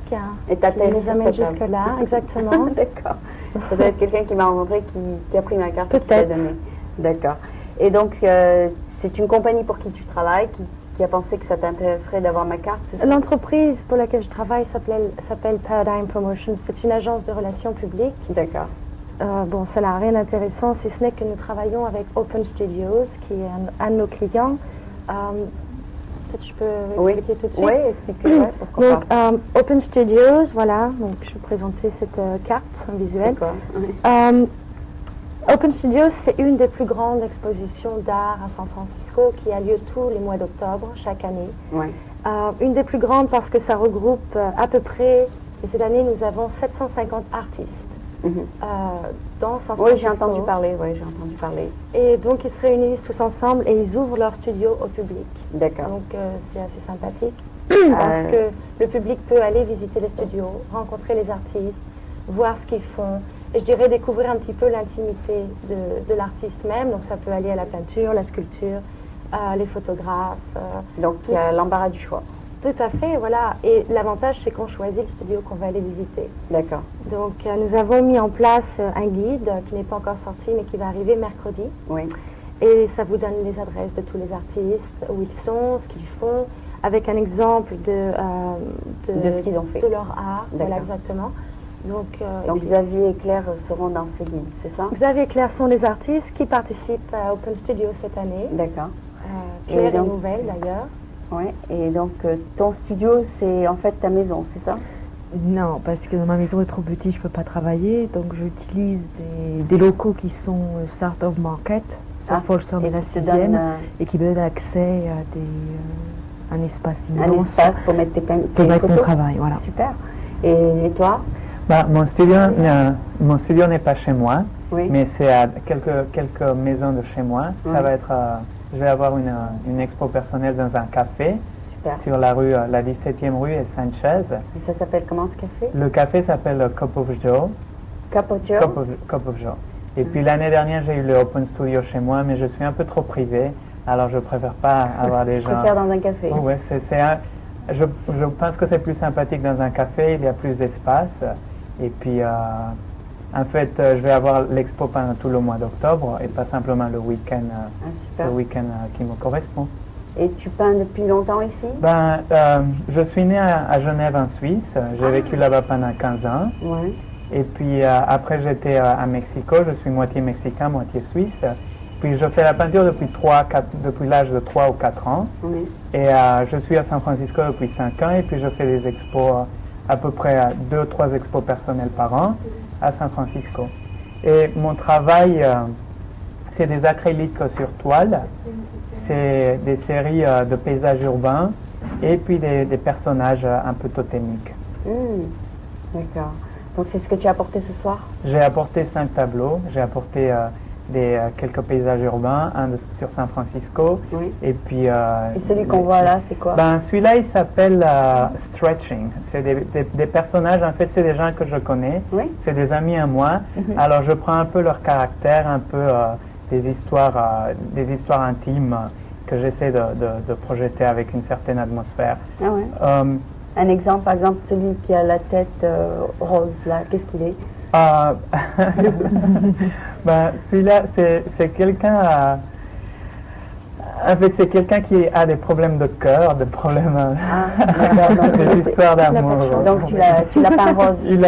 Speaker 5: Et t'as
Speaker 3: qui
Speaker 5: atterri
Speaker 3: nous
Speaker 5: sur
Speaker 3: amène
Speaker 5: ta table.
Speaker 3: jusque-là, exactement.
Speaker 5: D'accord. Ça doit être quelqu'un qui m'a rencontré qui a pris ma carte et qui t'a
Speaker 3: Peut-être.
Speaker 5: donnée. D'accord. Et donc, C'est une compagnie pour qui tu travailles qui a pensé que ça t'intéresserait d'avoir ma carte, c'est ça?
Speaker 3: L'entreprise pour laquelle je travaille s'appelle Paradigm Promotions. C'est une agence de relations publiques.
Speaker 5: D'accord.
Speaker 3: Bon, ça n'a rien d'intéressant, si ce n'est que nous travaillons avec Open Studios, qui est un de nos clients. Peut-être je peux expliquer tout de suite.
Speaker 5: Oui, explique-le, ouais, pourquoi
Speaker 3: Donc,
Speaker 5: pas.
Speaker 3: Open Studios, voilà, donc je vais présenter cette carte visuelle.
Speaker 5: C'est quoi?
Speaker 3: Open Studios, c'est une des plus grandes expositions d'art à San Francisco qui a lieu tous les mois d'octobre, chaque année.
Speaker 5: Ouais.
Speaker 3: Une des plus grandes parce que ça regroupe à peu près, et cette année nous avons 750 artistes dans San Francisco.
Speaker 5: Oui, j'ai entendu parler.
Speaker 3: Et donc ils se réunissent tous ensemble et ils ouvrent leur studio au public.
Speaker 5: D'accord.
Speaker 3: Donc c'est assez sympathique parce que le public peut aller visiter les studios, rencontrer les artistes, voir ce qu'ils font. Et je dirais découvrir un petit peu l'intimité de l'artiste même. Donc ça peut aller à la peinture, la sculpture, les photographes.
Speaker 5: Donc il y a l'embarras du choix.
Speaker 3: Tout à fait, voilà. Et l'avantage, c'est qu'on choisit le studio qu'on va aller visiter.
Speaker 5: D'accord.
Speaker 3: Donc nous avons mis en place un guide qui n'est pas encore sorti, mais qui va arriver mercredi.
Speaker 5: Oui.
Speaker 3: Et ça vous donne les adresses de tous les artistes, où ils sont, ce qu'ils font, avec un exemple de
Speaker 5: ce qu'ils ont fait.
Speaker 3: De leur art. Voilà,
Speaker 5: D'accord.
Speaker 3: exactement. Donc
Speaker 5: Xavier et Claire seront dans ce guide, c'est ça?
Speaker 3: Xavier et Claire sont les artistes qui participent à Open Studio cette année.
Speaker 5: D'accord.
Speaker 3: Claire
Speaker 5: Et donc-
Speaker 3: est nouvelle d'ailleurs.
Speaker 5: Oui. Et donc ton studio, c'est en fait ta maison, c'est ça?
Speaker 7: Non, parce que ma maison est trop petite, je ne peux pas travailler. Donc j'utilise des locaux qui sont Start-up Market sur Folsom
Speaker 5: et
Speaker 7: et la
Speaker 5: qui te donne
Speaker 7: 6e et qui me donnent accès à un espace
Speaker 5: un
Speaker 7: immense
Speaker 5: espace pour mettre tes
Speaker 7: pour mettre mon
Speaker 5: photos.
Speaker 7: travail. Voilà.
Speaker 5: Super. Et toi?
Speaker 6: Mon studio n'est pas chez moi,
Speaker 5: Oui.
Speaker 6: mais c'est à quelques maisons de chez moi. Ça
Speaker 5: Oui.
Speaker 6: va être, je vais avoir une expo personnelle dans un café
Speaker 5: Super.
Speaker 6: sur la rue, la 17e rue et Sanchez.
Speaker 5: Et ça s'appelle comment ce café?
Speaker 6: Le café s'appelle Cup of Joe.
Speaker 5: Capocho.
Speaker 6: Cup of Joe. Et puis l'année dernière, j'ai eu le Open Studio chez moi, mais je suis un peu trop privé, alors je préfère pas avoir des
Speaker 5: Je
Speaker 6: gens.
Speaker 5: préfère dans un café.
Speaker 6: Oh, ouais, je pense que c'est plus sympathique dans un café, il y a plus d'espace. Et puis, en fait, je vais avoir l'expo pendant tout le mois d'octobre et pas simplement le week-end
Speaker 5: Super.
Speaker 6: qui me correspond.
Speaker 5: Et tu peins depuis longtemps ici?
Speaker 6: Je suis né à Genève en Suisse, j'ai vécu là-bas pendant 15 ans.
Speaker 5: Oui.
Speaker 6: Et puis après j'étais à Mexico, je suis moitié mexicain, moitié suisse. Puis je fais la peinture depuis l'âge de 3 ou 4 ans.
Speaker 5: Oui.
Speaker 6: Et je suis à San Francisco depuis 5 ans et puis je fais des expos, à peu près 2 ou 3 expos personnelles par an à San Francisco. Et mon travail, c'est des acryliques sur toile, c'est des séries de paysages urbains et puis des personnages un peu totémiques.
Speaker 5: D'accord. Donc c'est ce que tu as apporté ce soir?
Speaker 6: J'ai apporté 5 tableaux, j'ai apporté quelques paysages urbains, un sur San Francisco,
Speaker 5: Oui.
Speaker 6: et puis...
Speaker 5: Et celui qu'on voit là, c'est quoi?
Speaker 6: Celui-là, il s'appelle Stretching. C'est des personnages, en fait, c'est des gens que je connais,
Speaker 5: Oui.
Speaker 6: c'est des amis à moi, alors je prends un peu leur caractère, un peu des histoires intimes que j'essaie de projeter avec une certaine atmosphère.
Speaker 5: Ah ouais. Un exemple, par exemple, celui qui a la tête rose, là, qu'est-ce qu'il est?
Speaker 6: Celui-là, c'est quelqu'un... en fait, c'est quelqu'un qui a des problèmes de cœur, des problèmes... des histoires d'amour.
Speaker 5: Donc tu l'as peint rose.
Speaker 6: Il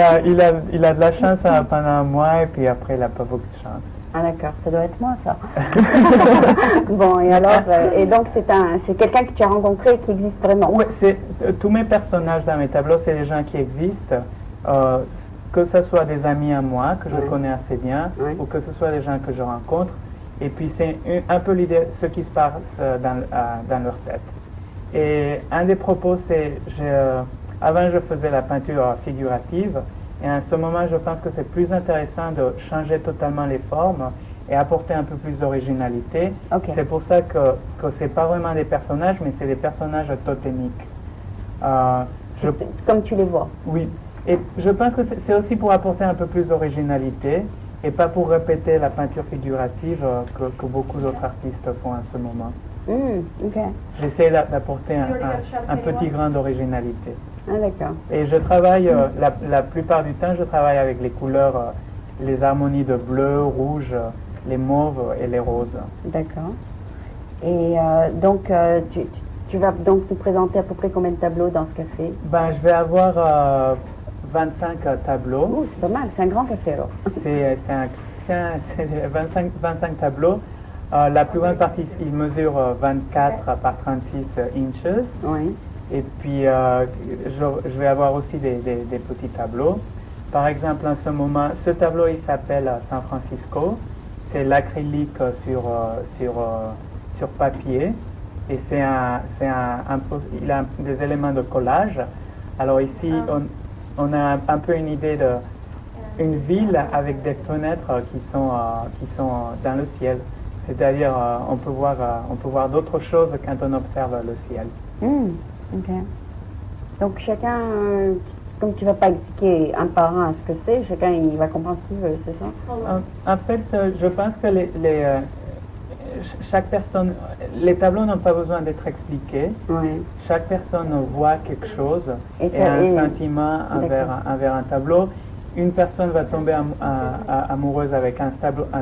Speaker 6: a de la chance pendant un mois et puis après, il n'a pas beaucoup de chance.
Speaker 5: Ah d'accord, ça doit être moi ça. Bon, et alors, et donc c'est quelqu'un que tu as rencontré et qui existe vraiment?
Speaker 6: Oui, tous mes personnages dans mes tableaux, c'est des gens qui existent, que ce soit des amis à moi, que je connais assez bien, ou que ce soit des gens que je rencontre. Et puis c'est un peu l'idée, ce qui se passe dans leur tête. Et un des propos, c'est, avant je faisais la peinture figurative, et en ce moment je pense que c'est plus intéressant de changer totalement les formes et apporter un peu plus d'originalité.
Speaker 5: Okay.
Speaker 6: C'est pour ça que ce n'est pas vraiment des personnages, mais c'est des personnages totémiques.
Speaker 5: Comme tu les vois.
Speaker 6: Oui, et je pense que c'est aussi pour apporter un peu plus d'originalité et pas pour répéter la peinture figurative que beaucoup d'autres artistes font en ce moment.
Speaker 5: Okay.
Speaker 6: J'essaie d'apporter un petit grain d'originalité.
Speaker 5: Ah d'accord.
Speaker 6: Et je travaille, la plupart du temps, je travaille avec les couleurs, les harmonies de bleu, rouge, les mauves et les roses.
Speaker 5: D'accord. Et donc, tu vas donc nous présenter à peu près combien de tableaux dans ce café?
Speaker 6: Ben, je vais avoir 25 tableaux.
Speaker 5: Oh, c'est pas mal, c'est un grand café alors.
Speaker 6: C'est 25 tableaux. La plus grande partie, il mesure 24 par 36 inches.
Speaker 5: Oui.
Speaker 6: Et puis, je vais avoir aussi des petits tableaux. Par exemple, en ce moment, ce tableau, il s'appelle San Francisco. C'est l'acrylique sur papier. Et il a des éléments de collage. Alors ici, on a un peu une idée d'une ville avec des fenêtres qui sont dans le ciel. C'est-à-dire, on peut voir d'autres choses quand on observe le ciel.
Speaker 5: Ok. Donc chacun, comme tu ne vas pas expliquer un par un ce que c'est, chacun il va comprendre ce qu'il veut, c'est ça?
Speaker 6: En fait, je pense que chaque personne, les tableaux n'ont pas besoin d'être expliqués.
Speaker 5: Oui.
Speaker 6: Chaque personne voit quelque chose
Speaker 5: Et
Speaker 6: et a un
Speaker 5: ça-
Speaker 6: sentiment envers un tableau. Une personne va tomber amoureuse avec un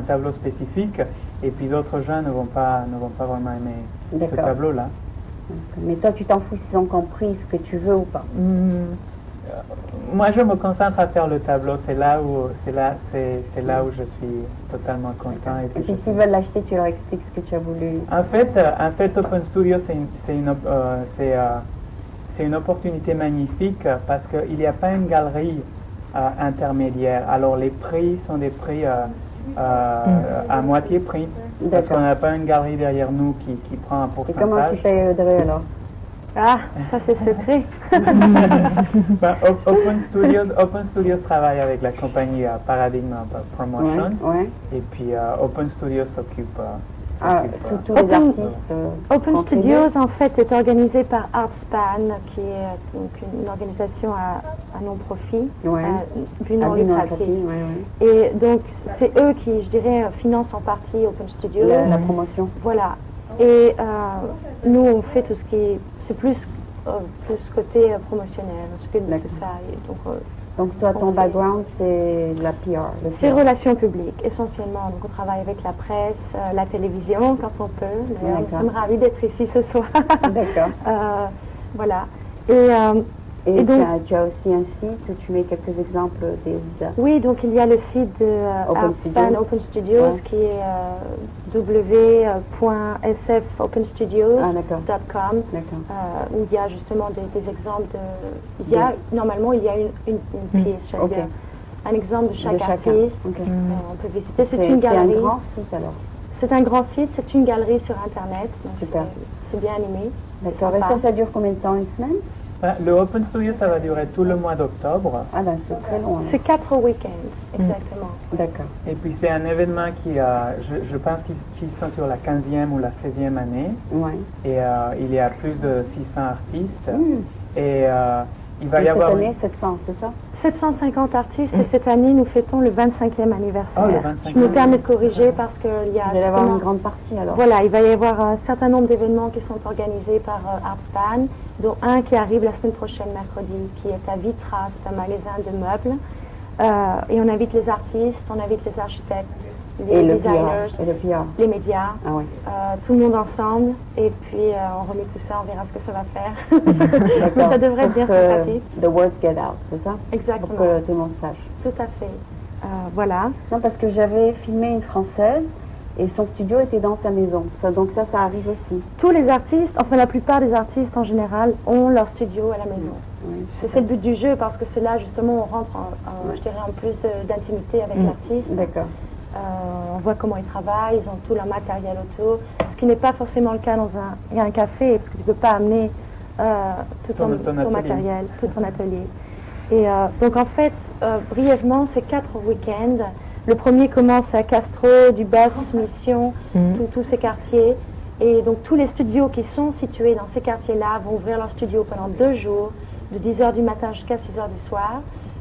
Speaker 6: tableau spécifique, et puis d'autres gens ne vont pas vraiment aimer ce
Speaker 5: D'accord.
Speaker 6: tableau-là.
Speaker 5: Mais toi, tu t'en fous s'ils ont compris ce que tu veux ou pas?
Speaker 6: Moi, je me concentre à faire le tableau. C'est là où je suis totalement content.
Speaker 5: Et
Speaker 6: puis
Speaker 5: puis
Speaker 6: je
Speaker 5: s'ils veulent l'acheter, tu leur expliques ce que tu as voulu.
Speaker 6: En fait, Open Studio, c'est une opportunité magnifique parce qu'il n'y a pas une galerie intermédiaire. Alors, les prix sont des prix à moitié prix. Parce
Speaker 5: D'accord.
Speaker 6: qu'on n'a pas une galerie derrière nous qui prend un
Speaker 5: Et comment tu
Speaker 6: pourcentage.
Speaker 5: payes Audrey alors?
Speaker 3: Ah, ça c'est secret.
Speaker 6: Ben, Open Studios travaille avec la compagnie Paradigm Promotions.
Speaker 5: Ouais.
Speaker 6: Et puis Open Studios s'occupe.
Speaker 5: Tous les
Speaker 3: Open-
Speaker 5: artistes.
Speaker 3: Open
Speaker 5: contribuent.
Speaker 3: Studios, en fait, est organisé par Artspan, qui est donc une organisation à non-profit,
Speaker 5: Ouais.
Speaker 3: but non
Speaker 5: Ah oui, non,
Speaker 3: lucratif.
Speaker 5: ouais.
Speaker 3: Et donc, c'est eux qui, je dirais, financent en partie Open Studios.
Speaker 5: La promotion.
Speaker 3: Voilà. Et nous, on fait tout ce qui est... C'est plus côté promotionnel, on s'occupe de
Speaker 5: D'accord.
Speaker 3: tout ça. Et donc,
Speaker 5: Donc toi, ton
Speaker 3: on fait-
Speaker 5: background, c'est la PR. le
Speaker 3: c'est
Speaker 5: PR.
Speaker 3: relations publiques, essentiellement. Donc, on travaille avec la presse, la télévision, quand on peut. D'ailleurs, nous
Speaker 5: D'accord.
Speaker 3: sommes ravis d'être ici ce soir.
Speaker 5: D'accord.
Speaker 3: Voilà.
Speaker 5: Et
Speaker 3: Et donc-
Speaker 5: tu as aussi un site où tu mets quelques exemples des...
Speaker 3: Oui, donc il y a le site de
Speaker 5: Open
Speaker 3: Artspan
Speaker 5: Studios.
Speaker 3: Open Studios
Speaker 5: Ouais.
Speaker 3: qui est w.sfopenstudios.com
Speaker 5: Ah, d'accord. D'accord.
Speaker 3: où il y a justement des exemples de... Il y a, normalement, il y a une pièce, j'allais
Speaker 5: Ok.
Speaker 3: dire, un exemple de chaque
Speaker 5: De chacun.
Speaker 3: artiste.
Speaker 5: Ok.
Speaker 3: On peut visiter. C'est
Speaker 5: C'est
Speaker 3: une galerie.
Speaker 5: un grand site alors.
Speaker 3: C'est un grand site, c'est une galerie sur Internet. Donc
Speaker 5: Super.
Speaker 3: c'est bien animé.
Speaker 5: D'accord. Et
Speaker 3: sympa.
Speaker 5: ça dure combien de temps? Une semaine?
Speaker 6: Le Open Studio, ça va durer tout le mois d'octobre.
Speaker 5: Ah ben c'est très long. hein.
Speaker 3: C'est 4 week-ends, exactement.
Speaker 5: D'accord.
Speaker 6: Et puis c'est un événement je pense qu'ils sont sur la 15e ou la 16e année.
Speaker 5: Ouais.
Speaker 6: Et il y a plus de 600 artistes.
Speaker 5: Mmh.
Speaker 6: Et il va
Speaker 5: Et
Speaker 6: y
Speaker 5: cette
Speaker 6: avoir...
Speaker 5: année, 700, c'est ça?
Speaker 3: 750 artistes et cette année nous fêtons le 25e anniversaire.
Speaker 6: Oh, le 25e.
Speaker 3: Je me permets de corriger parce qu'il y a
Speaker 5: Vous allez avoir
Speaker 3: justement-
Speaker 5: une grande partie alors.
Speaker 3: Voilà, il va y avoir un certain nombre d'événements qui sont organisés par Artspan, dont un qui arrive la semaine prochaine, mercredi, qui est à Vitra, c'est un magasin de meubles. Et on invite les artistes, on invite les architectes, les
Speaker 5: Et le
Speaker 3: designers,
Speaker 5: PR. Et le PR.
Speaker 3: les médias,
Speaker 5: Ah ouais.
Speaker 3: tout le monde ensemble. Et puis on remet tout ça, on verra ce que ça va faire. Mais ça devrait être bien
Speaker 5: Pour que
Speaker 3: sympathique.
Speaker 5: The word get out, c'est ça? Pour
Speaker 3: Exactement,
Speaker 5: que tout le monde sache.
Speaker 3: tout à fait. Voilà.
Speaker 5: Non, parce que j'avais filmé une Française et son studio était dans sa maison. Donc ça arrive aussi.
Speaker 3: Tous les artistes, enfin la plupart des artistes en général, ont leur studio à la maison.
Speaker 5: Oui.
Speaker 3: C'est le but du jeu parce que c'est là justement on rentre je dirais en plus d'intimité avec l'artiste.
Speaker 5: D'accord.
Speaker 3: On voit comment ils travaillent, ils ont tout leur matériel autour, ce qui n'est pas forcément le cas dans un café parce que tu ne peux pas amener tout ton
Speaker 6: atelier.
Speaker 3: matériel, tout ton atelier. Et donc en fait, brièvement, c'est 4 week-ends. Le premier commence à Castro, Dubas, Mission, tous ces quartiers. Et donc tous les studios qui sont situés dans ces quartiers-là vont ouvrir leur studio pendant 2 jours, de 10h du matin jusqu'à 6h du soir,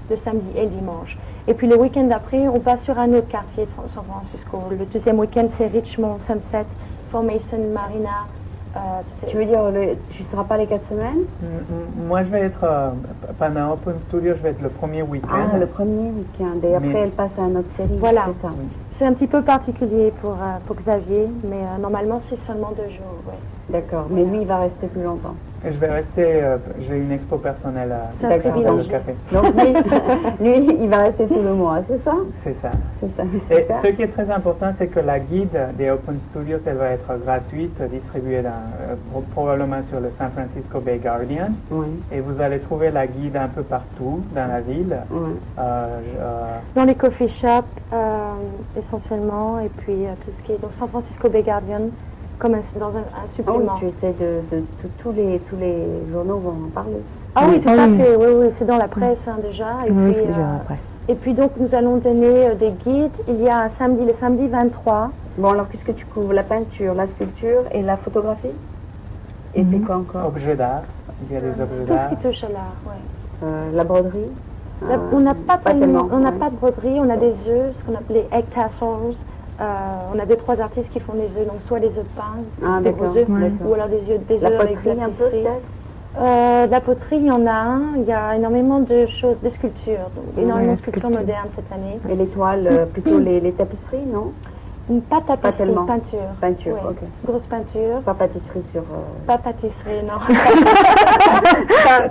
Speaker 3: le samedi et le dimanche. Et puis le week-end d'après, on passe sur un autre quartier de San Francisco. Le deuxième week-end, c'est Richmond, Sunset, Formation, Marina.
Speaker 5: Tu veux dire, tu ne seras pas les 4 semaines?
Speaker 6: Moi, je vais être, pendant Open Studio, je vais être le premier week-end.
Speaker 5: Ah, le premier week-end. Et après,
Speaker 6: Mais-
Speaker 5: elle passe à notre série.
Speaker 3: Voilà.
Speaker 5: C'est ça.
Speaker 3: C'est un petit peu particulier pour Xavier, mais normalement c'est seulement 2 jours. Ouais.
Speaker 5: D'accord, mais lui, il va rester plus longtemps.
Speaker 1: Et je vais rester, j'ai une expo personnelle à
Speaker 3: C'est un
Speaker 1: faire dans le
Speaker 3: privilège.
Speaker 1: café.
Speaker 5: Donc lui, il va rester tout le mois, c'est ça?
Speaker 1: C'est ça.
Speaker 5: C'est ça,
Speaker 1: Et
Speaker 5: super.
Speaker 1: ce qui est très important, c'est que la guide des Open Studios, elle va être gratuite, distribuée probablement sur le San Francisco Bay Guardian.
Speaker 5: Oui,
Speaker 1: Et vous allez trouver la guide un peu partout dans la ville.
Speaker 5: oui.
Speaker 3: Dans les coffee shops essentiellement, et puis tout ce qui est donc San Francisco Bay Guardian, comme dans un
Speaker 5: Ah oui,
Speaker 3: supplément.
Speaker 5: tu essaies tous les journaux vont en parler.
Speaker 3: Ah oui, tout
Speaker 7: Ah
Speaker 3: à
Speaker 7: oui.
Speaker 3: fait, oui, c'est dans la presse déjà. Et
Speaker 7: Oui,
Speaker 3: puis,
Speaker 7: c'est déjà la presse.
Speaker 3: et puis donc nous allons donner des guides. Il y a un samedi, le samedi 23.
Speaker 5: Bon, alors qu'est-ce que tu couvres? La peinture, la sculpture et la photographie? Et puis quoi encore?
Speaker 1: Objets d'art. Il y a des objets
Speaker 3: Tout ce
Speaker 1: d'art.
Speaker 3: qui touche à l'art, ouais.
Speaker 5: La broderie?
Speaker 3: On n'a pas tellement, on n'a
Speaker 5: ouais.
Speaker 3: pas de broderie, on a des œufs, ce qu'on appelle les egg tassels. On a 2-3 artistes qui font des œufs, donc soit des œufs de pain, des
Speaker 5: d'accord,
Speaker 3: gros œufs,
Speaker 5: d'accord.
Speaker 3: ou alors des œufs
Speaker 5: La
Speaker 3: avec de
Speaker 5: poterie
Speaker 3: la
Speaker 5: un peu
Speaker 3: tisserie.
Speaker 5: peut-être?
Speaker 3: De la poterie, il y en a un. Il y a énormément de choses, des sculptures, donc énormément de sculptures
Speaker 7: sculptures.
Speaker 3: modernes cette année.
Speaker 5: Et les toiles, plutôt les tapisseries, non?
Speaker 3: Pas tapisserie,
Speaker 5: tellement.
Speaker 3: peinture.
Speaker 5: Peinture,
Speaker 3: Ouais.
Speaker 5: ok.
Speaker 3: Grosse peinture.
Speaker 5: Pas pâtisserie sur...
Speaker 3: Pas pâtisserie, non.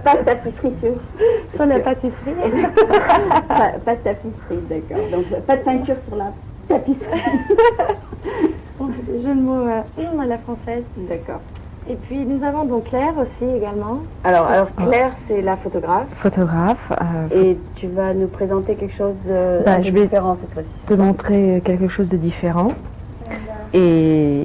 Speaker 5: pas tapisserie
Speaker 3: Sur la pâtisserie.
Speaker 5: pas de tapisserie, d'accord. Donc pas de peinture sur la tapisserie.
Speaker 3: Jeu de mots à la française.
Speaker 5: D'accord.
Speaker 3: Et puis nous avons donc Claire aussi également.
Speaker 5: Alors Claire, c'est la photographe.
Speaker 7: Photographe,
Speaker 5: Et tu vas nous présenter quelque chose un
Speaker 7: je
Speaker 5: peu
Speaker 7: vais
Speaker 5: différent cette fois-ci.
Speaker 7: te montrer quelque chose de différent. Et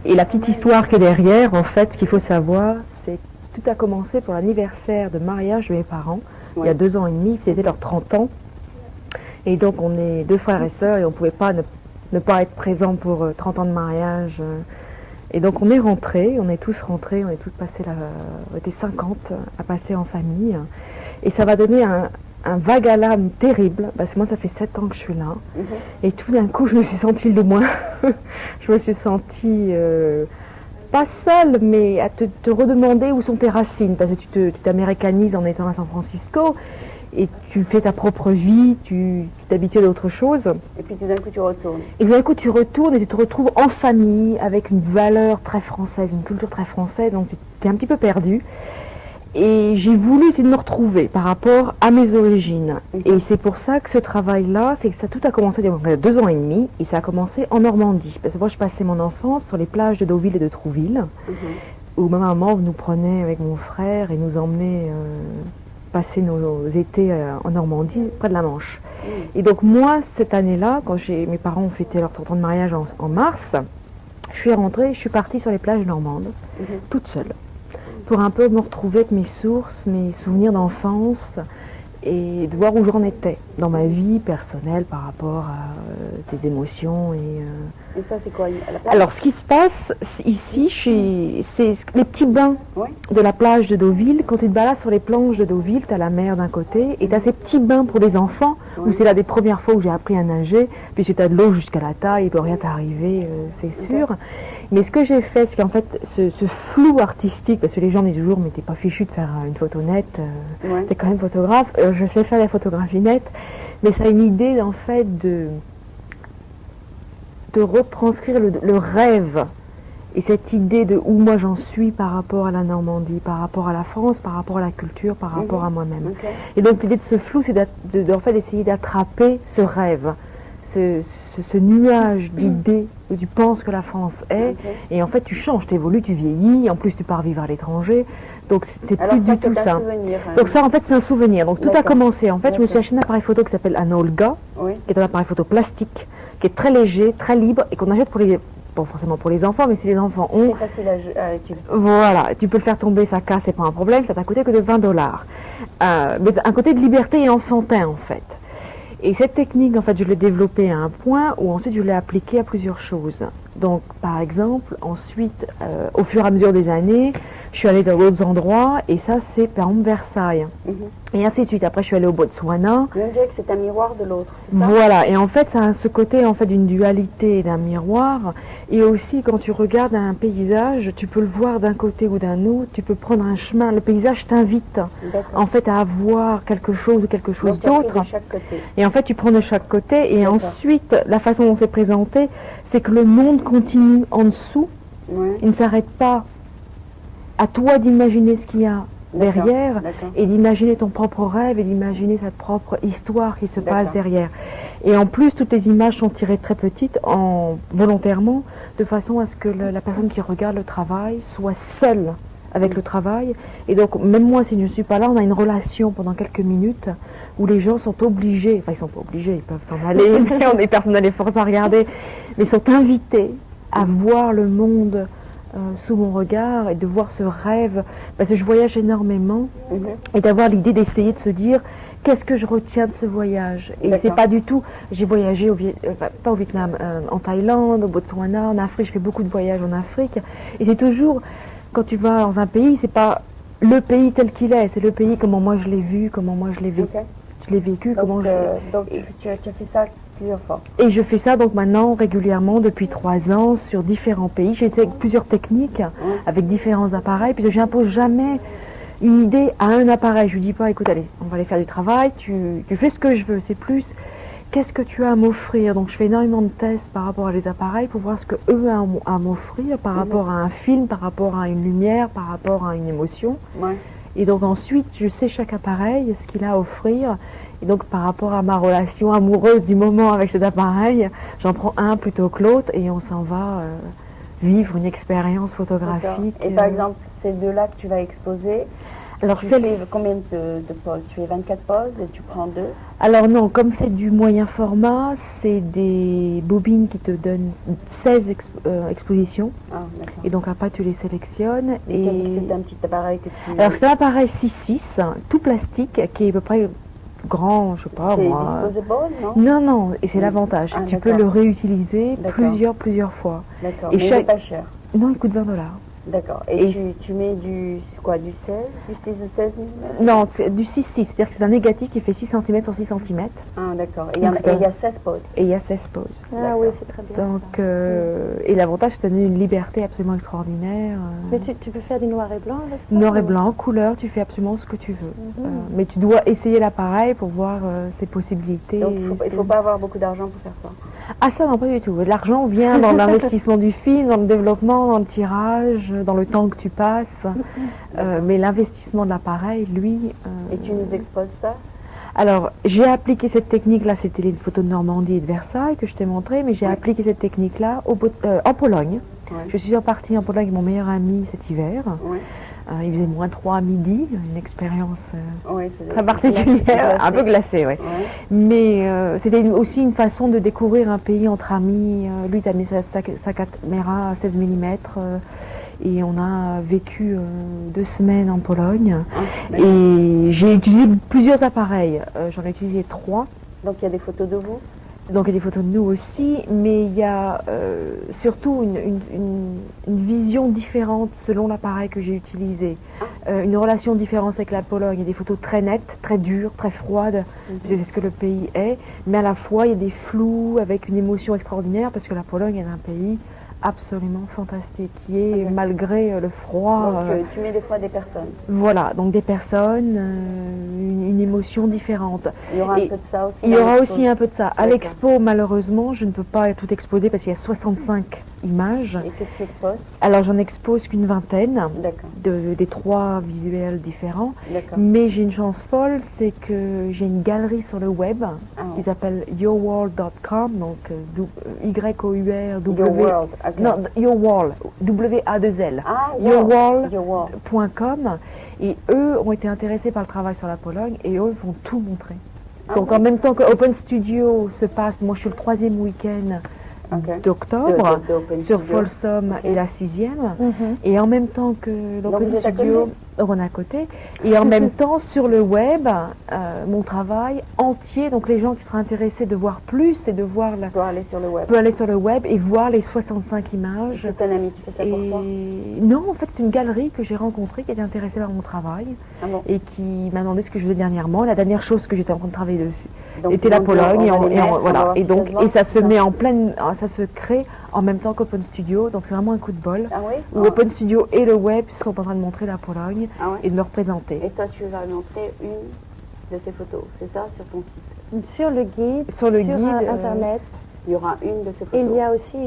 Speaker 7: la petite histoire qui est derrière, en fait, ce qu'il faut savoir, c'est que tout a commencé pour l'anniversaire de mariage de mes parents. Il y a 2 ans et demi, c'était leurs 30 ans. Et donc on est 2 frères et sœurs et on ne pouvait pas ne pas être présents pour 30 ans de mariage. Et donc on est rentrés, on est tous rentrés, on est tous passés là, on était 50 à passer en famille. Et ça va donner un vague à l'âme terrible, parce que moi ça fait 7 ans que je suis là. Et tout d'un coup je me suis sentie le moins. Je me suis sentie pas seule, mais à te redemander où sont tes racines, parce que tu t'américanises en étant à San Francisco. Et tu fais ta propre vie, tu t'habitues à autre chose.
Speaker 5: Et puis tout d'un coup tu retournes.
Speaker 7: Et d'un coup, tu retournes et tu te retrouves en famille avec une valeur très française, une culture très française, donc tu es un petit peu perdu. Et j'ai voulu essayer de me retrouver par rapport à mes origines. Et c'est pour ça que ce travail-là, c'est que ça tout a commencé il y a 2 ans et demi, et ça a commencé en Normandie. Parce que moi, je passais mon enfance sur les plages de Deauville et de Trouville, où ma maman nous prenait avec mon frère et nous emmenait passer nos étés en Normandie, près de la Manche. Et donc moi, cette année-là, quand mes parents ont fêté leur 30 ans de mariage en mars, je suis rentrée, je suis partie sur les plages normandes, toute seule, pour un peu me retrouver avec mes sources, mes souvenirs d'enfance, et de voir où j'en étais dans ma vie personnelle par rapport à des émotions
Speaker 5: Et ça c'est quoi à la place?
Speaker 7: Alors, ce qui se passe ici, c'est les petits bains
Speaker 5: Ouais.
Speaker 7: de la plage de Deauville. Quand tu te balades sur les planches de Deauville, tu as la mer d'un côté et tu as ces petits bains pour les enfants, où c'est là des premières fois où j'ai appris à nager, puisque tu as de l'eau jusqu'à la taille, il ne peut rien t'arriver, c'est sûr. Mais ce que j'ai fait, c'est qu'en fait, ce flou artistique, parce que les gens me disent toujours, mais t'es pas fichu de faire une photo nette, t'es quand même photographe. Je sais faire la photographie nette, mais ça a une idée, en fait, de retranscrire le rêve et cette idée de où moi j'en suis par rapport à la Normandie, par rapport à la France, par rapport à la culture, par rapport à moi-même. Et donc l'idée de ce flou, c'est en fait d'essayer d'attraper ce rêve, ce nuage d'idées où tu penses que la France est, et en fait tu changes, tu évolues, tu vieillis, en plus tu pars vivre à l'étranger, donc c'est plus du tout ça.
Speaker 5: Souvenir,
Speaker 7: Donc ça en fait c'est un souvenir, donc tout a
Speaker 5: D'accord.
Speaker 7: commencé, en fait je me suis acheté un appareil photo qui s'appelle un Olga,
Speaker 5: Oui.
Speaker 7: qui est un appareil photo plastique, qui est très léger, très libre, et qu'on achète pas forcément pour les enfants, mais si les enfants ont,
Speaker 5: C'est facile à utiliser.
Speaker 7: voilà, tu peux le faire tomber, ça casse, c'est pas un problème, ça t'a coûté que de $20. Mais un côté de liberté et enfantin en fait. Et cette technique, en fait, je l'ai développée à un point où ensuite je l'ai appliquée à plusieurs choses. Donc, par exemple, ensuite, au fur et à mesure des années, je suis allée dans d'autres endroits, et ça, c'est par exemple Versailles. Et ainsi de suite. Après, je suis allée au Botswana.
Speaker 5: Mais on dirait que c'est un miroir de l'autre, c'est ça?
Speaker 7: Voilà, et en fait, ça a ce côté en fait d'une dualité et d'un miroir. Et aussi, quand tu regardes un paysage, tu peux le voir d'un côté ou d'un autre, tu peux prendre un chemin. Le paysage t'invite en fait à voir quelque chose ou quelque chose d'autre.
Speaker 5: De chaque côté.
Speaker 7: Et en fait, tu prends de chaque côté. Et
Speaker 5: D'accord.
Speaker 7: ensuite, la façon dont c'est présenté, c'est que le monde continue en dessous.
Speaker 5: Ouais.
Speaker 7: Il ne s'arrête pas. À toi d'imaginer ce qu'il y a derrière
Speaker 5: D'accord.
Speaker 7: et d'imaginer ton propre rêve et d'imaginer cette propre histoire qui se passe
Speaker 5: D'accord.
Speaker 7: derrière. Et en plus, toutes les images sont tirées très petites, volontairement, de façon à ce que la personne qui regarde le travail soit seule avec le travail. Et donc, même moi, si je ne suis pas là, on a une relation pendant quelques minutes où les gens sont obligés, enfin ils sont pas obligés, ils peuvent s'en aller, mais on est personne n'a les forces à regarder, mais sont invités à voir le monde sous mon regard et de voir ce rêve, parce que je voyage énormément, et d'avoir l'idée d'essayer de se dire qu'est-ce que je retiens de ce voyage. Et c'est pas du tout, j'ai voyagé pas au Vietnam, en Thaïlande, au Botswana, en Afrique, je fais beaucoup de voyages en Afrique, et c'est toujours, quand tu vas dans un pays, c'est pas le pays tel qu'il est, c'est le pays comment moi je l'ai vu, comment moi je l'ai vécu,
Speaker 5: Donc,
Speaker 7: comment
Speaker 5: donc tu as fait ça plusieurs fois.
Speaker 7: Et je fais ça donc maintenant régulièrement depuis 3 ans sur différents pays. J'essaie plusieurs techniques avec différents appareils, puisque je n'impose jamais une idée à un appareil. Je lui dis pas, écoute, allez, on va aller faire du travail, tu fais ce que je veux. C'est plus, qu'est-ce que tu as à m'offrir? Donc je fais énormément de tests par rapport à les appareils pour voir ce que eux ont à m'offrir par rapport à un film, par rapport à une lumière, par rapport à une émotion. Et donc ensuite, je sais chaque appareil, ce qu'il a à offrir. Et donc par rapport à ma relation amoureuse du moment avec cet appareil, j'en prends un plutôt que l'autre et on s'en va vivre une expérience photographique.
Speaker 5: Et par exemple, ces deux-là que tu vas exposer,
Speaker 7: alors
Speaker 5: tu fais combien de poses? Tu fais 24 poses et tu prends 2?
Speaker 7: Alors non, comme c'est du moyen format, c'est des bobines qui te donnent 16 expositions. Et donc après tu les sélectionnes.
Speaker 5: Et tu as dit que c'était un petit appareil que tu...
Speaker 7: Alors c'est un appareil 6.6, tout plastique, qui est à peu près grand, je sais pas moi.
Speaker 5: C'est disposable, non?
Speaker 7: Non, et c'est l'avantage. Tu peux le réutiliser plusieurs fois.
Speaker 5: D'accord,
Speaker 7: Et
Speaker 5: mais il n'est pas cher.
Speaker 7: Non, il coûte $20.
Speaker 5: D'accord. Et tu mets du 16, du 6 de 16 mm?
Speaker 7: Non, c'est du 6-6, c'est-à-dire que c'est un négatif qui fait 6 cm sur 6 cm.
Speaker 5: Ah, d'accord. Et il y a 16 poses.
Speaker 7: Et il y a 16 poses.
Speaker 3: Ah oui, c'est très bien.
Speaker 7: Donc, et l'avantage, c'est de donner une liberté absolument extraordinaire.
Speaker 3: Mais tu peux faire du noir et blanc avec ça?
Speaker 7: Noir et blanc, couleur, tu fais absolument ce que tu veux. Mais tu dois essayer l'appareil pour voir ses possibilités.
Speaker 5: Donc, il ne faut pas avoir beaucoup d'argent pour faire ça?
Speaker 7: Ah ça, non, pas du tout. L'argent vient dans l'investissement du film, dans le développement, dans le tirage, dans le temps que tu passes. Mais l'investissement de l'appareil, lui...
Speaker 5: Et tu nous exposes ça?
Speaker 7: Alors, j'ai appliqué cette technique-là, c'était les photos de Normandie et de Versailles que je t'ai montré, mais j'ai appliqué cette technique-là en Pologne. Je suis repartie en Pologne avec mon meilleur ami cet hiver. Il faisait -3 à midi, une expérience très particulière, un peu glacée, Mais c'était aussi une façon de découvrir un pays entre amis. Lui, il a mis sa caméra à 16 mm et on a vécu 2 semaines en Pologne. Et j'ai utilisé plusieurs appareils, j'en ai utilisé 3.
Speaker 5: Donc il y a des photos de vous?
Speaker 7: Donc il y a des photos de nous aussi, mais il y a surtout une vision différente selon l'appareil que j'ai utilisé. Une relation différente avec la Pologne. Il y a des photos très nettes, très dures, très froides, c'est ce que le pays est, mais à la fois il y a des flous avec une émotion extraordinaire parce que la Pologne est un pays absolument fantastique, qui est malgré le froid.
Speaker 5: Donc tu mets des fois des personnes.
Speaker 7: Voilà, donc des personnes, une émotion différente.
Speaker 5: Il y aura un peu de ça aussi?
Speaker 7: Il y aura aussi un peu de ça. À l'expo, malheureusement, je ne peux pas tout exposer parce qu'il y a 65 images.
Speaker 5: Et qu'est-ce que tu exposes?
Speaker 7: Alors j'en expose qu'une vingtaine des 3 visuels différents. Mais j'ai une chance folle, c'est que j'ai une galerie sur le web qui s'appelle yourworld.com, donc Y-O-U-R-W. Non, Your World, W-A-2-L. Yourworld.com. Et eux ont été intéressés par le travail sur la Pologne et eux vont tout montrer. Donc en même temps que Open Studio se passe, moi je suis le 3e week-end
Speaker 5: Ok.
Speaker 7: d'octobre
Speaker 5: de Open
Speaker 7: sur
Speaker 5: Studio.
Speaker 7: Folsom
Speaker 5: Ok.
Speaker 7: et la 6e.
Speaker 3: Mhm.
Speaker 7: Et en même temps que l'Open
Speaker 5: vous êtes à
Speaker 7: Studio,
Speaker 5: côté
Speaker 7: on est à côté. Et en même temps, sur le web, mon travail entier, donc les gens qui seraient intéressés de voir plus et de voir la...
Speaker 5: Pour aller sur le web.
Speaker 7: peut aller sur le web et voir les 65 images.
Speaker 5: C'est un ami qui fait ça pour toi.
Speaker 7: Et non, en fait, c'est une galerie que j'ai rencontrée qui était intéressée par mon travail
Speaker 5: Ah bon.
Speaker 7: et qui m'a demandé ce que je faisais dernièrement. La dernière chose que j'étais en train de travailler dessus
Speaker 5: Donc,
Speaker 7: était la
Speaker 5: on
Speaker 7: Pologne.
Speaker 5: va les mettre, on va
Speaker 7: Voilà.
Speaker 5: voir
Speaker 7: Et
Speaker 5: si
Speaker 7: donc,
Speaker 5: se voit,
Speaker 7: et ça se
Speaker 5: c'est
Speaker 7: met en pleine, ça se crée en même temps qu'Open Studio. Donc, c'est vraiment un coup de bol.
Speaker 5: Ah oui.
Speaker 7: Où Open Studio et le web sont en train de montrer la Pologne
Speaker 5: Ah ouais.
Speaker 7: et de me représenter.
Speaker 5: Et toi, tu vas montrer une de ces photos, c'est ça, sur ton site.
Speaker 3: Sur le guide,
Speaker 7: Sur le guide,
Speaker 3: Internet,
Speaker 5: Il y aura une de ces photos.
Speaker 3: il y a aussi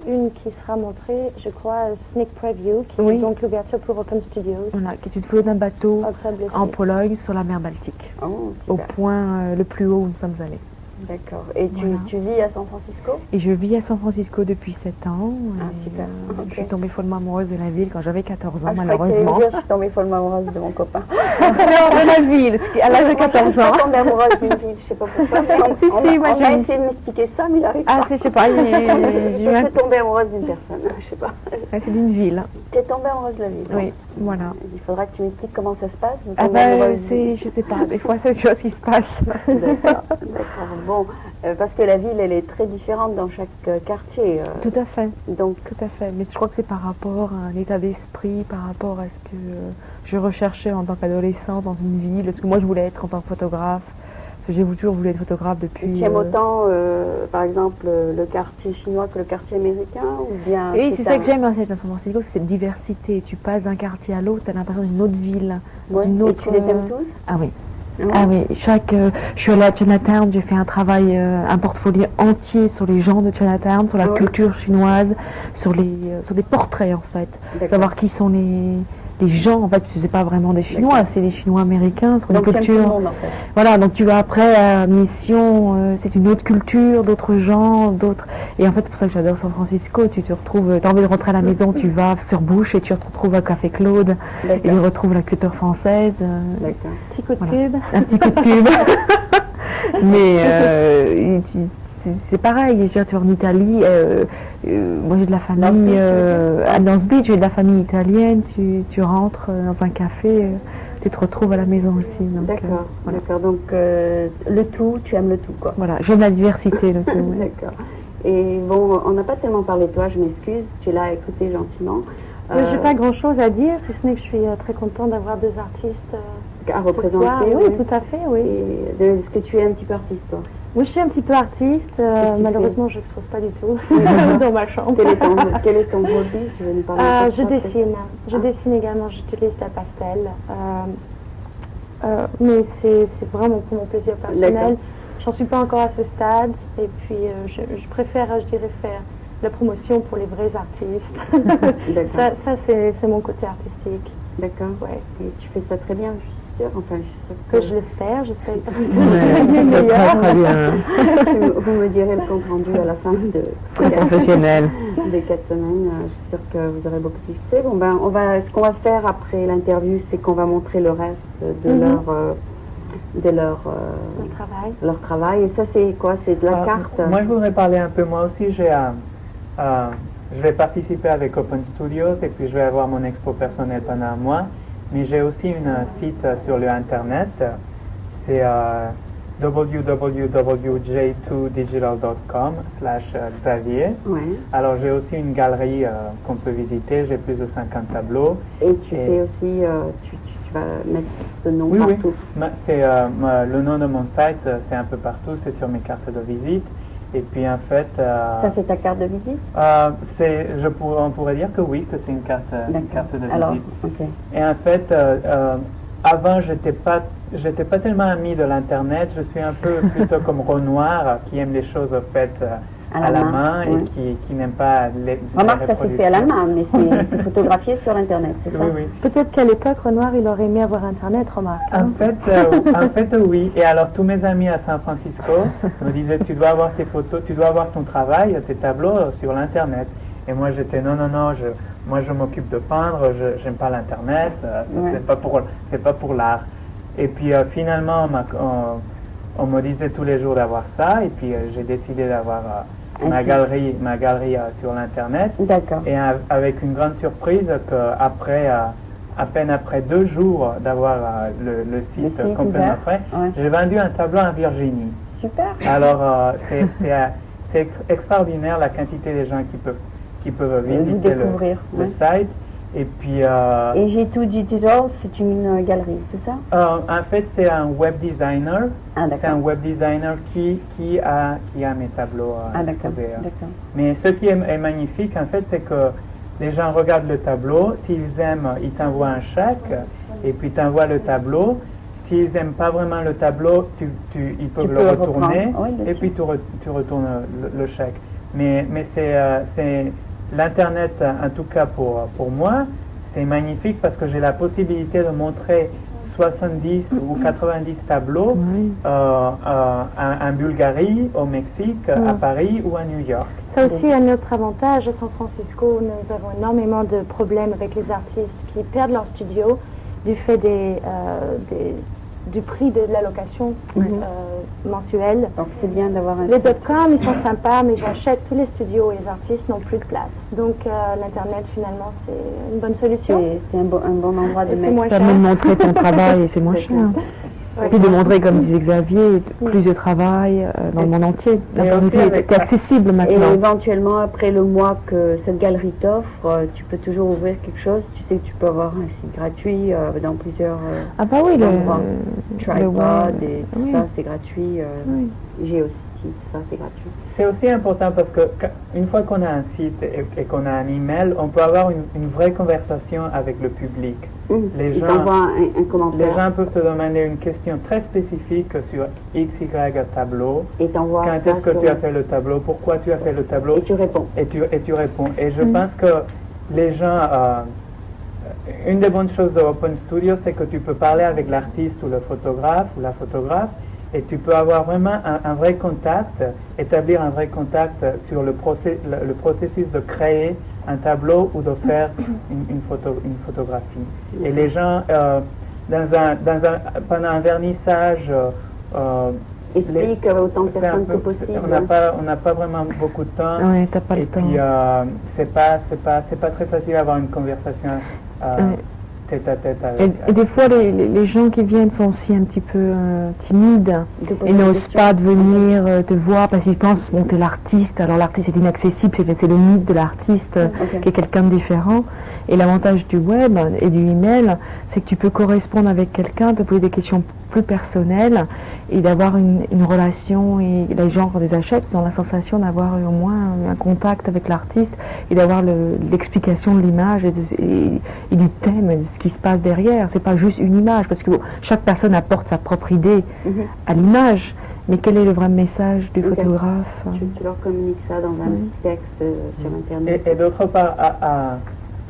Speaker 3: une qui sera montrée, je crois, Sneak Preview, qui
Speaker 7: Oui.
Speaker 3: est donc l'ouverture pour Open Studios.
Speaker 7: Voilà, qui est une photo d'un bateau
Speaker 3: Octobre le
Speaker 7: en
Speaker 3: 6.
Speaker 7: Pologne sur la mer Baltique,
Speaker 5: Oh,
Speaker 7: au
Speaker 5: super.
Speaker 7: point le plus haut où nous sommes allés.
Speaker 5: D'accord. Et
Speaker 7: Voilà.
Speaker 5: tu vis à San Francisco?
Speaker 7: Et je vis à San Francisco depuis 7 ans.
Speaker 5: Ah,
Speaker 7: Et,
Speaker 5: super. Ok.
Speaker 7: Je suis tombée follement amoureuse de la ville quand j'avais 14 ans,
Speaker 5: Ah, je croyais que tu allais
Speaker 7: malheureusement.
Speaker 5: me dire, je suis tombée follement amoureuse de mon copain.
Speaker 7: de la ville, à l'âge de 14 ans.
Speaker 5: Je suis tombée amoureuse d'une ville, je sais pas pourquoi. Mais
Speaker 7: Si, si, moi,
Speaker 5: on
Speaker 7: j'ai
Speaker 5: a
Speaker 7: une-
Speaker 5: essayé de m'expliquer ça, mais il n'arrive
Speaker 7: Ah,
Speaker 5: pas.
Speaker 7: c'est, je sais pas, j'ai eu
Speaker 5: Je
Speaker 7: un...
Speaker 5: suis tombée amoureuse d'une personne, je sais pas.
Speaker 7: Ouais, c'est d'une ville.
Speaker 5: Tu es tombée amoureuse de la ville.
Speaker 7: Oui,
Speaker 5: Bon.
Speaker 7: voilà.
Speaker 5: Il faudra que tu m'expliques comment ça se passe. de
Speaker 7: Ah
Speaker 5: tomber
Speaker 7: ben,
Speaker 5: amoureuse
Speaker 7: c'est, je sais pas, des fois c'est des choses qui se passent.
Speaker 5: D'accord, d'accord. Bon, parce que la ville, elle est très différente dans chaque quartier.
Speaker 7: Tout à fait,
Speaker 5: Donc,
Speaker 7: tout à fait. Mais je crois que c'est par rapport à un état d'esprit, par rapport à ce que je recherchais en tant qu'adolescente dans une ville, ce que moi je voulais être en tant que photographe. Parce que j'ai toujours voulu être photographe depuis...
Speaker 5: tu aimes autant, par exemple, le quartier chinois que le quartier américain ou bien
Speaker 7: Oui, c'est ça
Speaker 5: un-
Speaker 7: que j'aime en fait à San Francisco, c'est cette diversité. Tu passes d'un quartier à l'autre, tu as l'impression d'une autre ville. Dans
Speaker 5: Ouais,
Speaker 7: une
Speaker 5: et
Speaker 7: autre,
Speaker 5: tu les aimes tous?
Speaker 7: Ah oui.
Speaker 5: Ah ouais.
Speaker 7: Ah oui, je suis allée à Chinatown, j'ai fait un travail, un portfolio entier sur les gens de Chinatown, sur la
Speaker 5: Ah ouais.
Speaker 7: culture chinoise, sur des portraits en fait.
Speaker 5: D'accord.
Speaker 7: Savoir qui sont les gens, en fait, parce que c'est pas vraiment des Chinois,
Speaker 5: D'accord.
Speaker 7: c'est des Chinois américains, sur
Speaker 5: Donc,
Speaker 7: une
Speaker 5: tu aimes tout le
Speaker 7: culture.
Speaker 5: monde en fait.
Speaker 7: Voilà, donc tu vas après à Mission, c'est une autre culture, d'autres gens, d'autres. Et en fait, c'est pour ça que j'adore San Francisco. Tu te retrouves, t'as envie de rentrer à la maison, tu vas sur Bush et tu te retrouves à Café Claude et tu
Speaker 5: D'accord.
Speaker 7: retrouves la culture française.
Speaker 5: D'accord.
Speaker 3: Petit coup de
Speaker 7: Voilà.
Speaker 3: pub.
Speaker 7: Un petit coup de pub. Mais c'est pareil, je veux dire, tu vas en Italie, moi j'ai de la
Speaker 5: North
Speaker 7: famille,
Speaker 5: Beach, tu veux dire?
Speaker 7: à North Beach, j'ai de la famille italienne, tu rentres dans un café, tu te retrouves à la maison aussi. Donc,
Speaker 5: D'accord,
Speaker 7: voilà.
Speaker 5: d'accord. Donc, le tout, tu aimes le tout, quoi.
Speaker 7: Voilà, j'aime la diversité, le tout. oui.
Speaker 5: D'accord. Et bon, on n'a pas tellement parlé de toi, je m'excuse, tu es là à écouter gentiment.
Speaker 3: J'ai pas grand-chose à dire, si ce n'est que je suis très contente d'avoir deux artistes
Speaker 5: à
Speaker 3: ce
Speaker 5: représenter.
Speaker 3: soir. Oui, tout à fait, oui.
Speaker 5: Et est-ce que tu es un petit peu artiste, toi?
Speaker 3: Moi, je suis un petit peu artiste.
Speaker 5: Qu'est-ce que tu
Speaker 3: Malheureusement, je n'expose pas du tout dans ma chambre.
Speaker 5: Quel est ton hobby? Tu veux nous parler un peu de
Speaker 3: Je
Speaker 5: ça,
Speaker 3: dessine. Je dessine également, j'utilise la pastel. Mais c'est vraiment pour mon plaisir
Speaker 5: D'accord.
Speaker 3: personnel. J'en suis pas encore à ce stade. Et puis, je préfère, je dirais, faire la promotion pour les vrais artistes.
Speaker 5: D'accord.
Speaker 3: ça c'est mon côté artistique.
Speaker 5: D'accord.
Speaker 3: Ouais.
Speaker 5: Et tu fais ça très bien, je suis sûre. Enfin, je suis sûre
Speaker 3: Que je l'espère, j'espère.
Speaker 7: Ouais, c'est très très bien,
Speaker 5: Vous me direz le compte rendu à la fin
Speaker 7: très professionnel.
Speaker 5: des 4 semaines. Je suis sûre que vous aurez beaucoup de succès. Bon, ben, ce qu'on va faire après l'interview, c'est qu'on va montrer le reste de leur travail. Et ça, c'est quoi? C'est de la carte?
Speaker 1: Moi, je voudrais parler un peu. Moi aussi, je vais participer avec Open Studios et puis je vais avoir mon expo personnelle pendant un mois. Mais j'ai aussi un site sur le internet. C'est www.j2digital.com/Xavier.
Speaker 5: Ouais.
Speaker 1: Alors, j'ai aussi une galerie qu'on peut visiter. J'ai plus de 50 tableaux.
Speaker 5: Et tu fais aussi, tu vas mettre ce nom
Speaker 1: Oui, oui.
Speaker 5: partout.
Speaker 1: Le nom de mon site, c'est un peu partout. C'est sur mes cartes de visite. Et puis, en fait...
Speaker 5: Ça, c'est ta carte de visite?
Speaker 1: on pourrait dire que oui, que c'est une carte de
Speaker 5: Alors,
Speaker 1: visite.
Speaker 5: ok.
Speaker 1: Et en fait, avant, j'étais pas tellement ami de l'internet. Je suis un peu plutôt comme Renoir, qui aime les choses faites à la main
Speaker 5: oui.
Speaker 1: et qui n'aime pas les
Speaker 5: Remarque, ça s'est fait à la
Speaker 1: reproductions.
Speaker 5: main, mais c'est photographié sur Internet, c'est ça?
Speaker 1: Oui, oui.
Speaker 3: Peut-être qu'à l'époque, Renoir, il aurait aimé avoir Internet, remarque. hein.
Speaker 1: En fait, oui. Et alors, tous mes amis à San Francisco me disaient, tu dois avoir tes photos, tu dois avoir ton travail, tes tableaux sur l'Internet. Et moi, j'étais, non, moi, je m'occupe de peindre, je n'aime pas l'Internet, ça,
Speaker 5: Ouais.
Speaker 1: c'est pas pour l'art. Et puis, finalement, on me disait tous les jours d'avoir ça, et puis j'ai décidé d'avoir ma galerie sur l'Internet.
Speaker 5: D'accord.
Speaker 1: Et avec une grande surprise qu'après, à peine après 2 jours d'avoir le site complètement
Speaker 5: ouvert,
Speaker 1: prêt,
Speaker 5: ouais.
Speaker 1: j'ai vendu un tableau en Virginie.
Speaker 5: Super.
Speaker 1: Alors, c'est extraordinaire la quantité de gens qui peuvent visiter le site. Et puis...
Speaker 5: et G2 Digital, c'est une galerie, c'est ça?
Speaker 1: En fait, c'est un web designer.
Speaker 5: Ah,
Speaker 1: c'est un web designer qui a mes tableaux exposés.
Speaker 5: D'accord.
Speaker 1: Mais ce qui est magnifique, en fait, c'est que les gens regardent le tableau. S'ils aiment, ils t'envoient un chèque et puis t'envoient le tableau. S'ils n'aiment pas vraiment le tableau, ils peuvent le retourner et puis tu retournes le chèque. Mais c'est l'Internet, en tout cas pour moi, c'est magnifique parce que j'ai la possibilité de montrer 70 ou 90 tableaux en Bulgarie, au Mexique, à Paris ou à New York.
Speaker 3: Ça aussi, un autre avantage à San Francisco, nous avons énormément de problèmes avec les artistes qui perdent leur studio du fait du prix de la location mensuelle.
Speaker 5: Donc c'est bien d'avoir un...
Speaker 3: Les .com, ils sont sympas, mais j'achète tous les studios et les artistes n'ont plus de place. Donc l'Internet, finalement, c'est une bonne solution.
Speaker 5: C'est un bon endroit de
Speaker 3: mettre. C'est moins cher.
Speaker 7: Même montrer ton travail et c'est moins cher. Et puis de montrer, comme disait Xavier, plus de travail dans le monde entier. C'est accessible maintenant.
Speaker 5: Et éventuellement, après le mois que cette galerie t'offre, tu peux toujours ouvrir quelque chose. Tu sais que tu peux avoir un site gratuit dans plusieurs endroits. Tripod et tout ça, c'est gratuit. GeoCity, tout ça, c'est gratuit.
Speaker 1: C'est aussi important parce que une fois qu'on a un site et qu'on a un email, on peut avoir une vraie conversation avec le public. Les gens peuvent te demander une question très spécifique sur XY tableau.
Speaker 5: Et t'envoies
Speaker 1: quand est-ce que tu as fait le tableau? Pourquoi tu as fait le tableau?
Speaker 5: Et tu réponds.
Speaker 1: Et tu réponds. Et je pense que les gens... une des bonnes choses de Open Studio, c'est que tu peux parler avec l'artiste ou le photographe ou la photographe et tu peux avoir vraiment un vrai contact, établir un vrai contact sur le processus de créer un tableau ou de faire une photographie. Et les gens, pendant un vernissage,
Speaker 5: explique autant de personnes que possible.
Speaker 1: On n'a pas vraiment beaucoup de temps.
Speaker 7: Oui, t'as pas le temps.
Speaker 1: Et puis, c'est pas très facile d'avoir une conversation tête à tête avec.
Speaker 7: Et des fois, les gens qui viennent sont aussi un petit peu timides et n'osent pas de venir te voir parce qu'ils pensent, bon, t'es l'artiste, alors l'artiste est inaccessible, c'est le mythe de l'artiste qui est quelqu'un de différent. Et l'avantage du web et du email, c'est que tu peux correspondre avec quelqu'un, te poser des questions plus personnelles et d'avoir une relation. Et les gens, quand ils achètent, ils ont la sensation d'avoir au moins un contact avec l'artiste et d'avoir l'explication de l'image et du thème et de ce qui se passe derrière. C'est pas juste une image, parce que chaque personne apporte sa propre idée à l'image. Mais quel est le vrai message du photographe?
Speaker 5: Tu leur communiques ça dans un petit texte sur Internet.
Speaker 1: Et d'autre part,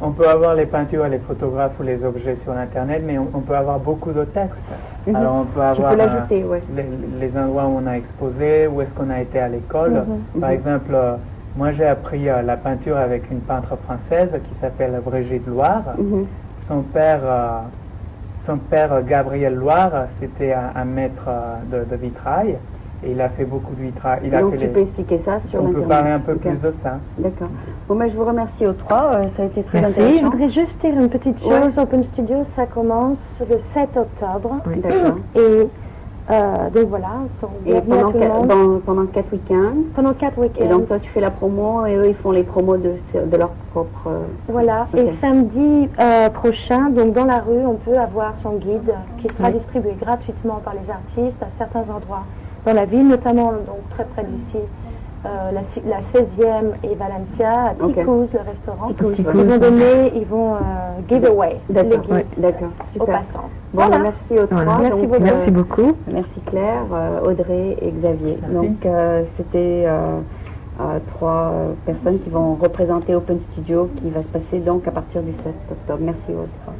Speaker 1: on peut avoir les peintures, les photographes ou les objets sur Internet, mais on peut avoir beaucoup de textes. Alors on peut avoir les endroits où on a exposé, où est-ce qu'on a été à l'école. Par exemple, moi j'ai appris la peinture avec une peintre française qui s'appelle Brigitte Loire. Son père Gabriel Loire, c'était un maître de vitrail. Et il a fait beaucoup de vitrail.
Speaker 5: Donc tu peux expliquer ça sur
Speaker 1: Internet. On peut parler un peu
Speaker 5: plus
Speaker 1: de ça.
Speaker 5: D'accord. Bon, je vous remercie aux trois. Ça a été très intéressant.
Speaker 3: Je voudrais juste dire une petite chose. Open Studio, ça commence le 7 octobre.
Speaker 5: D'accord.
Speaker 3: Et donc voilà.
Speaker 5: Et pendant 4 week-ends.
Speaker 3: Pendant 4 week-ends.
Speaker 5: Et donc toi tu fais la promo et eux ils font les promos de leur propre...
Speaker 3: Voilà. Et samedi prochain, donc dans la rue, on peut avoir son guide qui sera distribué gratuitement par les artistes à certains endroits dans la ville, notamment donc très près d'ici, la 16e et Valencia, à Ticous, le restaurant. Ils vont give away les guides aux passants.
Speaker 5: Bon, merci aux trois.
Speaker 7: Merci beaucoup.
Speaker 5: Merci Claire, Audrey et Xavier. Merci. Donc c'était 3 personnes qui vont représenter Open Studio qui va se passer donc à partir du 7 octobre. Merci aux trois.